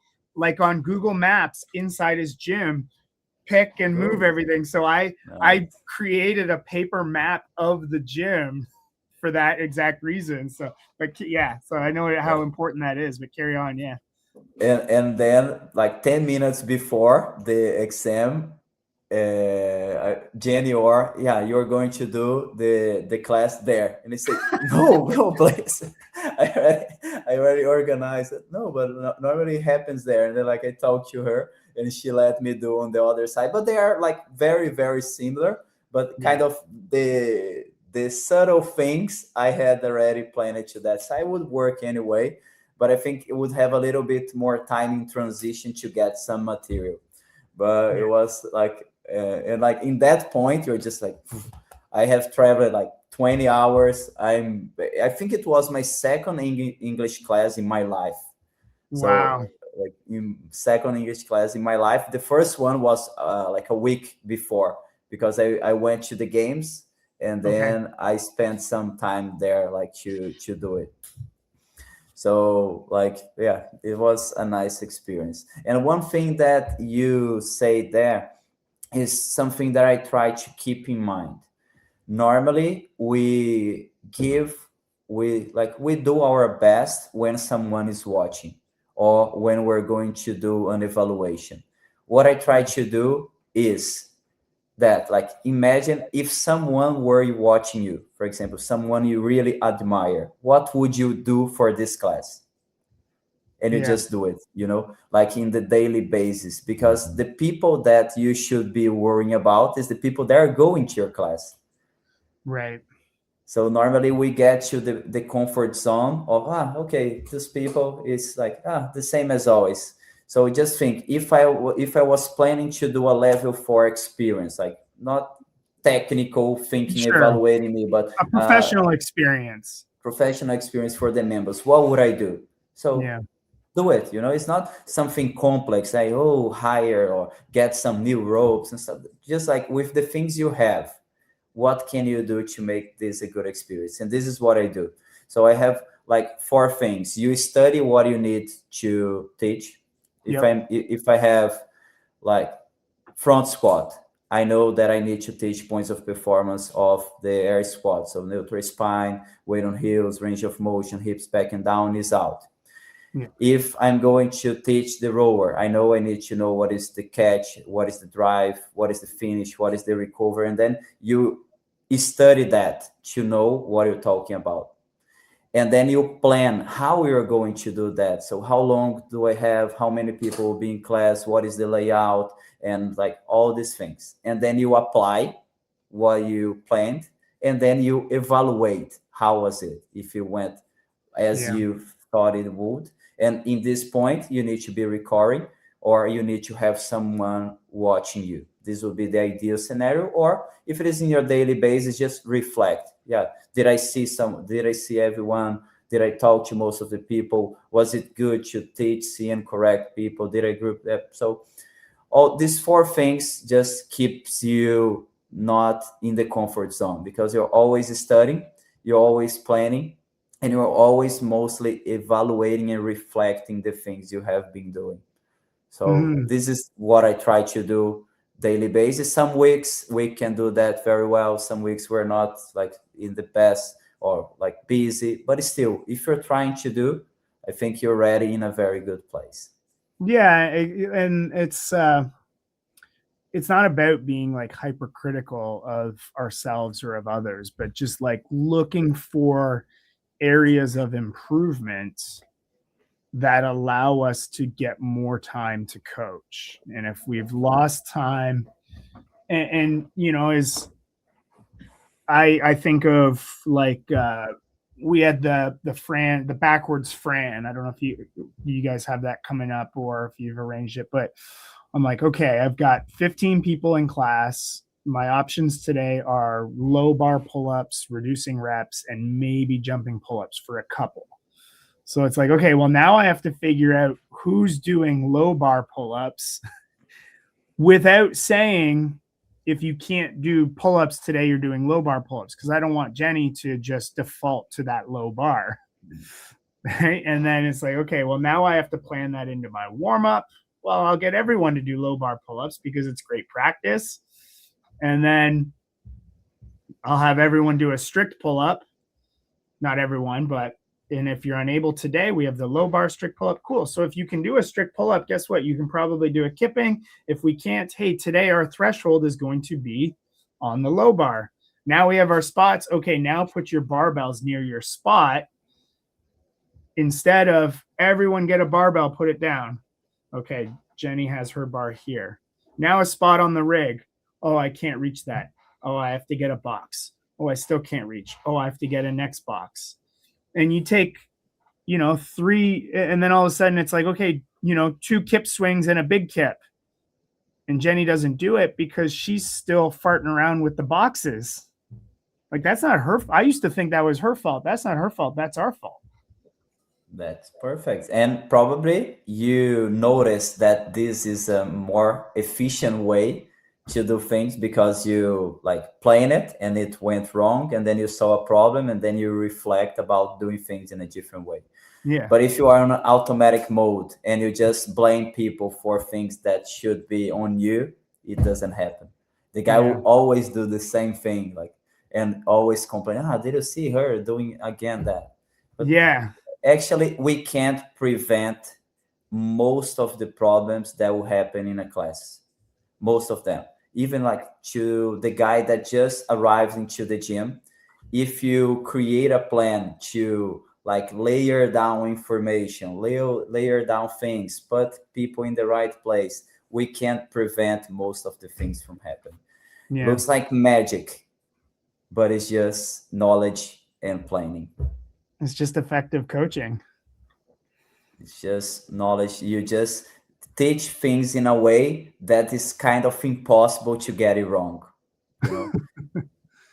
Speaker 1: on Google Maps inside his gym, pick and move everything. So I created a paper map of the gym for that exact reason. So, so I know how important that is, but carry on. Yeah.
Speaker 2: And then 10 minutes before the exam, Jenny you're going to do the class there. And he said, no, please. I already organized it. No, but normally it happens there. And then I talked to her and she let me do on the other side. But they are very, very similar, but kind of the subtle things I had already planned to that side would work anyway. But I think it would have a little bit more time in transition to get some material. But it was and in that point, you're just I have traveled 20 hours. I think it was my second English class in my life.
Speaker 1: Wow.
Speaker 2: So, in second English class in my life. The first one was a week before, because I went to the games and then I spent some time there to do it. So it was a nice experience. And one thing that you say there is something that I try to keep in mind. Normally we do our best when someone is watching or when we're going to do an evaluation. What I try to do is that imagine if someone were watching you, for example, someone you really admire, what would you do for this class? And you just do it, in the daily basis, because the people that you should be worrying about is the people that are going to your class.
Speaker 1: Right.
Speaker 2: So normally we get to the comfort zone of, okay, these people is the same as always. So just think, if I was planning to do a level 4 experience, not technical thinking, evaluating me, but
Speaker 1: a professional experience
Speaker 2: for the members, what would I do? So do it. It's not something complex. Hire or get some new ropes and stuff. Just with the things you have, what can you do to make this a good experience? And this is what I do. So I have 4 things. You study what you need to teach. If I have front squat, I know that I need to teach points of performance of the air squat. So neutral spine, weight on heels, range of motion, hips back and down, is out. If I'm going to teach the rower, I know I need to know what is the catch, what is the drive, what is the finish, what is the recovery. And then you study that to know what you're talking about. And then you plan how you're going to do that. So how long do I have? How many people will be in class? What is the layout? And all these things. And then you apply what you planned. And then you evaluate how was it, if it went as you thought it would. And in this point, you need to be recording, or you need to have someone watching you. This would be the ideal scenario. Or if it is in your daily basis, just reflect. Did I see everyone? Did I talk to most of the people? Was it good to teach, see, and correct people? Did I group that? So all these 4 things just keeps you not in the comfort zone, because you're always studying, you're always planning, and you're always mostly evaluating and reflecting the things you have been doing. So this is what I try to do daily basis. Some weeks we can do that very well. Some weeks we're not like in the best or like busy, but still, if you're trying to do, I think you're already in a very good place.
Speaker 1: Yeah, and it's not about being like hypercritical of ourselves or of others, but just like looking for areas of improvement that allow us to get more time to coach. And if we've lost time, and you know, is I think of like we had the backwards Fran. I don't know if you guys have that coming up or if you've arranged it, but I'm like, okay, I've got 15 people in class. My options today are low bar pull-ups, reducing reps, and maybe jumping pull-ups for a couple. So it's like, okay, well, now I have to figure out who's doing low bar pull-ups without saying, if you can't do pull-ups today, you're doing low bar pull-ups, because I don't want Jenny to just default to that low bar. Right? And then it's like, okay, well, now I have to plan that into my warm-up. Well, I'll get everyone to do low bar pull-ups because it's great practice. And then I'll have everyone do a strict pull-up. Not everyone, but and if you're unable today, we have the low bar strict pull-up. Cool. So if you can do a strict pull-up, guess what? You can probably do a kipping. If we can't, hey, today our threshold is going to be on the low bar. Now we have our spots. Okay, now put your barbells near your spot. Instead of everyone get a barbell, put it down. Okay, Jenny has her bar here. Now a spot on the rig. Oh, I can't reach that. Oh, I have to get a box. Oh, I still can't reach. Oh, I have to get a next box. And you take, 3, and then all of a sudden it's like, okay, 2 kip swings and a big kip. And Jenny doesn't do it because she's still farting around with the boxes. Like, that's not her. I used to think that was her fault. That's not her fault. That's our fault.
Speaker 2: That's perfect. And probably you notice that this is a more efficient way to do things because you like playing it and it went wrong, and then you saw a problem and then you reflect about doing things in a different way.
Speaker 1: Yeah.
Speaker 2: But if you are on an automatic mode and you just blame people for things that should be on you, it doesn't happen. The guy will always do the same thing, like, and always complain, did you see her doing again that? But actually, we can't prevent most of the problems that will happen in a class. Most of them. Even like to the guy that just arrives into the gym, if you create a plan to like layer down information, layer down things, put people in the right place, we can't prevent most of the things from happening. Looks like magic, but it's just knowledge and planning.
Speaker 1: It's just effective coaching.
Speaker 2: It's just knowledge. You just teach things in a way that is kind of impossible to get it wrong.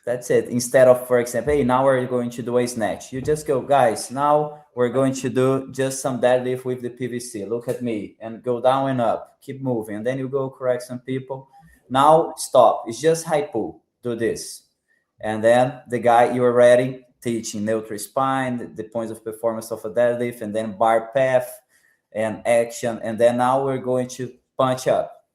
Speaker 2: That's it. Instead of, for example, hey, now we're going to do a snatch. You just go, guys, now we're going to do just some deadlift with the PVC. Look at me and go down and up. Keep moving. And then you go correct some people. Now stop. It's just high pull. Do this. And then the guy, you're ready, teaching neutral spine, the points of performance of a deadlift, and then bar path and action. And then now we're going to punch up.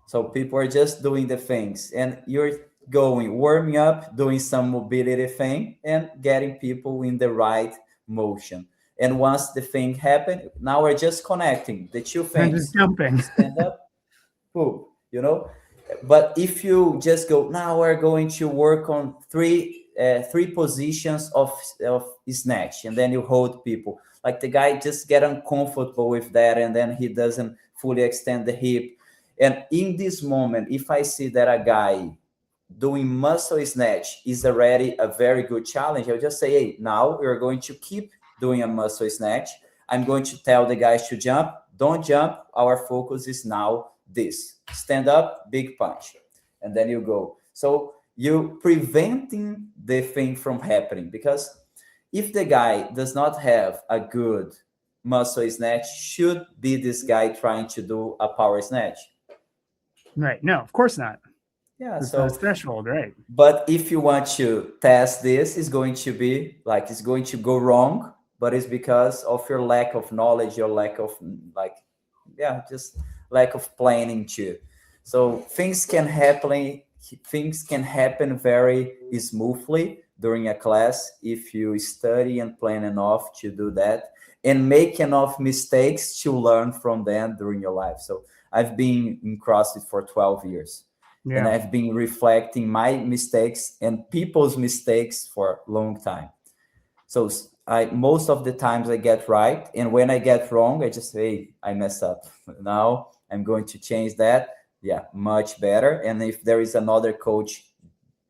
Speaker 2: So people are just doing the things and you're going, warming up, doing some mobility thing and getting people in the right motion. And once the thing happened, now we're just connecting the two things.
Speaker 1: Just jumping.
Speaker 2: Stand up, boom, But if you just go, now we're going to work on three positions of snatch, and then you hold people. Like the guy just get uncomfortable with that, and then he doesn't fully extend the hip. And in this moment, if I see that a guy doing muscle snatch is already a very good challenge, I'll just say, hey, now we're going to keep doing a muscle snatch. I'm going to tell the guys to jump. Don't jump. Our focus is now this. Stand up, big punch. And then you go. So you preventing the thing from happening, because if the guy does not have a good muscle snatch, should be this guy trying to do a power snatch?
Speaker 1: Right. No, of course not.
Speaker 2: Yeah.
Speaker 1: It's a
Speaker 2: So,
Speaker 1: threshold, right?
Speaker 2: but if you want to test this, it's going to be like, it's going to go wrong, but it's because of your lack of knowledge, your lack of like, yeah, just lack of planning too. So things can happen very smoothly during a class if you study and plan enough to do that and make enough mistakes to learn from them during your life. So I've been in CrossFit for 12 years and
Speaker 1: Yeah.
Speaker 2: I've been reflecting my mistakes and people's mistakes for a long time. So I most of the times I get right, and when I get wrong, I just say, hey, I messed up. Now I'm going to change that. Yeah, much better. And if there is another coach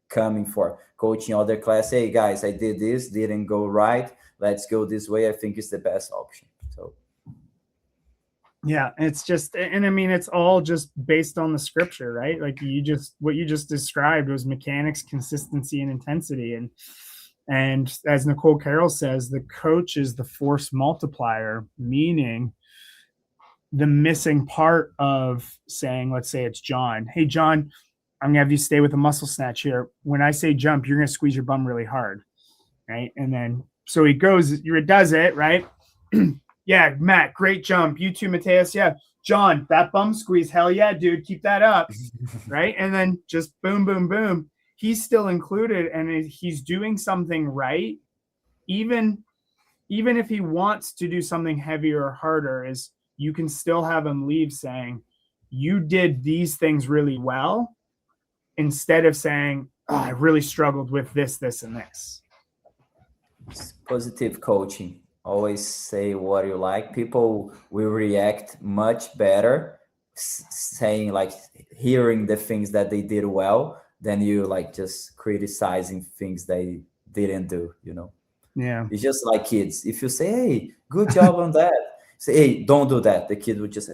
Speaker 2: coming for coaching other class, hey guys, I did this, didn't go right. Let's go this way. I think it's the best option. So
Speaker 1: yeah, it's just, and I mean, it's all just based on the scripture, right? Like what you just described was mechanics, consistency, and intensity. And as Nicole Carroll says, the coach is the force multiplier, meaning the missing part of saying, let's say it's John. Hey, John, I'm gonna have you stay with a muscle snatch here. When I say jump, you're gonna squeeze your bum really hard, right? And then so he does it, right? Yeah, Matt, great jump. You too, Matheus. Yeah, John, that bum squeeze. Hell yeah, dude, keep that up, right? And then just boom, boom, boom. He's still included, and he's doing something right, even if he wants to do something heavier or harder. Is you can still have him leave saying, you did these things really well, instead of saying, oh, I really struggled with this, and this.
Speaker 2: positive coaching. Always say what you like. People will react much better saying like hearing the things that they did well than you like just criticizing things they didn't do, you know.
Speaker 1: Yeah.
Speaker 2: It's just like kids. If you say, hey, good job on that, say, hey, don't do that. The kid would just say,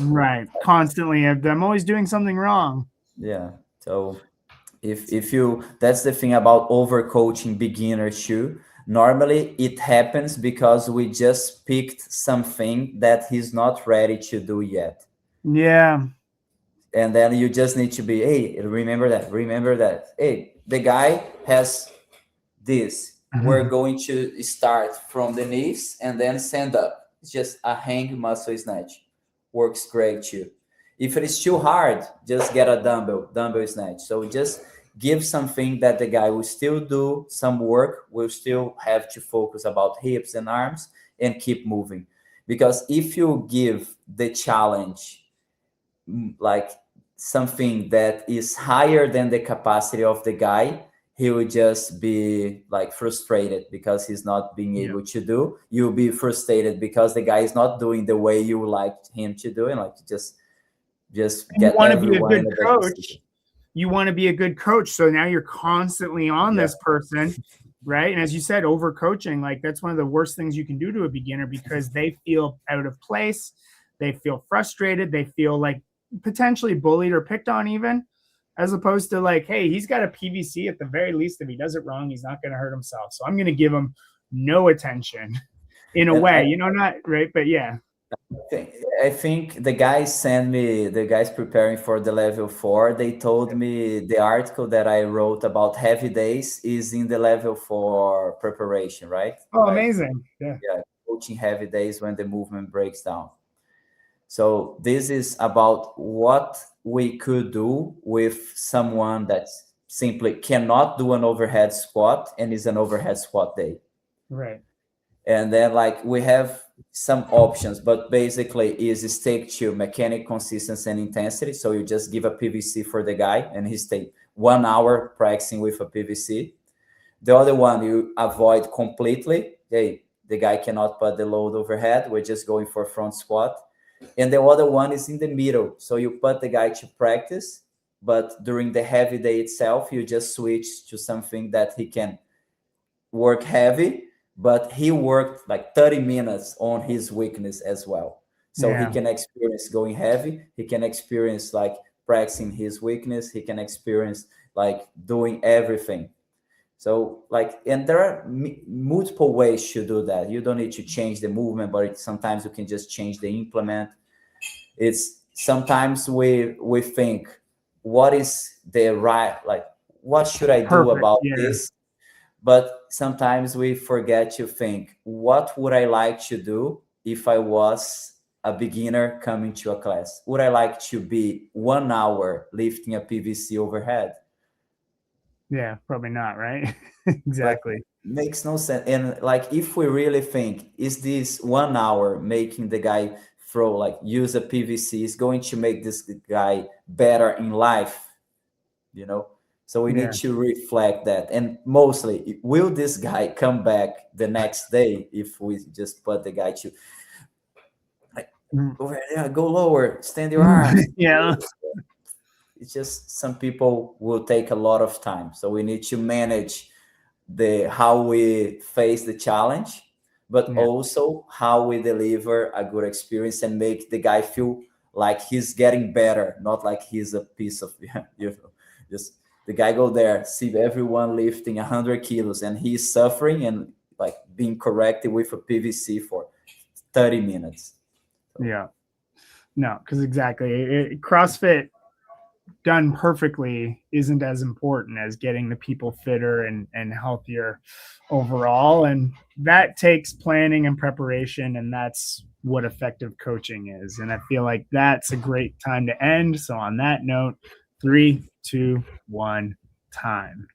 Speaker 1: right. Constantly. I'm always doing something wrong.
Speaker 2: Yeah. So if you, that's the thing about overcoaching beginners too. Normally it happens because we just picked something that he's not ready to do yet.
Speaker 1: Yeah.
Speaker 2: And then you just need to be, hey, remember that. Hey, the guy has this. We're going to start from the knees and then stand up. It's just a hang muscle snatch. Works great too. If it is too hard, just get a dumbbell snatch. So just give something that the guy will still do some work, will still have to focus about hips and arms and keep moving. Because if you give the challenge like something that is higher than the capacity of the guy, he will just be like frustrated because he's not being able to do. You'll be frustrated because the guy is not doing the way you like him to do, and like just get everyone in a
Speaker 1: coach. You want to be a good coach, so now you're constantly on this person, right? And as you said, overcoaching, like that's one of the worst things you can do to a beginner because they feel out of place, they feel frustrated, they feel like potentially bullied or picked on even, as opposed to like, hey, he's got a PVC at the very least. If he does it wrong, he's not going to hurt himself. So I'm going to give him no attention in a way, you know, not right. But yeah.
Speaker 2: I think the guys preparing for the level 4, they told me the article that I wrote about heavy days is in the level 4 preparation, right?
Speaker 1: Oh, like, amazing. Yeah.
Speaker 2: Coaching heavy days when the movement breaks down. So this is about what we could do with someone that simply cannot do an overhead squat and is an overhead squat day.
Speaker 1: Right.
Speaker 2: And then like we have some options, but basically is stick to mechanic consistency and intensity. So you just give a PVC for the guy and he stay 1 hour practicing with a PVC. The other one you avoid completely. Hey, the guy cannot put the load overhead. We're just going for front squat. And the other one is in the middle. So you put the guy to practice, but during the heavy day itself, you just switch to something that he can work heavy, but he worked like 30 minutes on his weakness as well. So he can experience going heavy. He can experience like practicing his weakness. He can experience like doing everything. So like, and there are multiple ways to do that. You don't need to change the movement, but sometimes you can just change the implement. It's sometimes we think what is the right, like, what should I do
Speaker 1: Perfect.
Speaker 2: about
Speaker 1: Yeah.
Speaker 2: this? But sometimes we forget to think, what would I like to do if I was a beginner coming to a class? Would I like to be 1 hour lifting a PVC overhead?
Speaker 1: Yeah, probably not, right?
Speaker 2: Like,
Speaker 1: Exactly.
Speaker 2: makes no sense. And like, if we really think, is this 1 hour making the guy throw, like, use a PVC is going to make this guy better in life, you know? So we
Speaker 1: Yeah.
Speaker 2: need to reflect that. And mostly, will this guy come back the next day if we just put the guy to, like, over there, go lower, stand your arms.
Speaker 1: Yeah.
Speaker 2: It's just some people will take a lot of time. So we need to manage the how we face the challenge, but
Speaker 1: Yeah.
Speaker 2: also how we deliver a good experience and make the guy feel like he's getting better, not like he's a piece of just the guy go there, see everyone lifting 100 kilos and he's suffering and like being corrected with a PVC for 30 minutes.
Speaker 1: Yeah. No, because exactly. CrossFit done perfectly isn't as important as getting the people fitter and healthier overall. And that takes planning and preparation. And that's what effective coaching is. And I feel like that's a great time to end. So on that note, 3, 2, 1, time.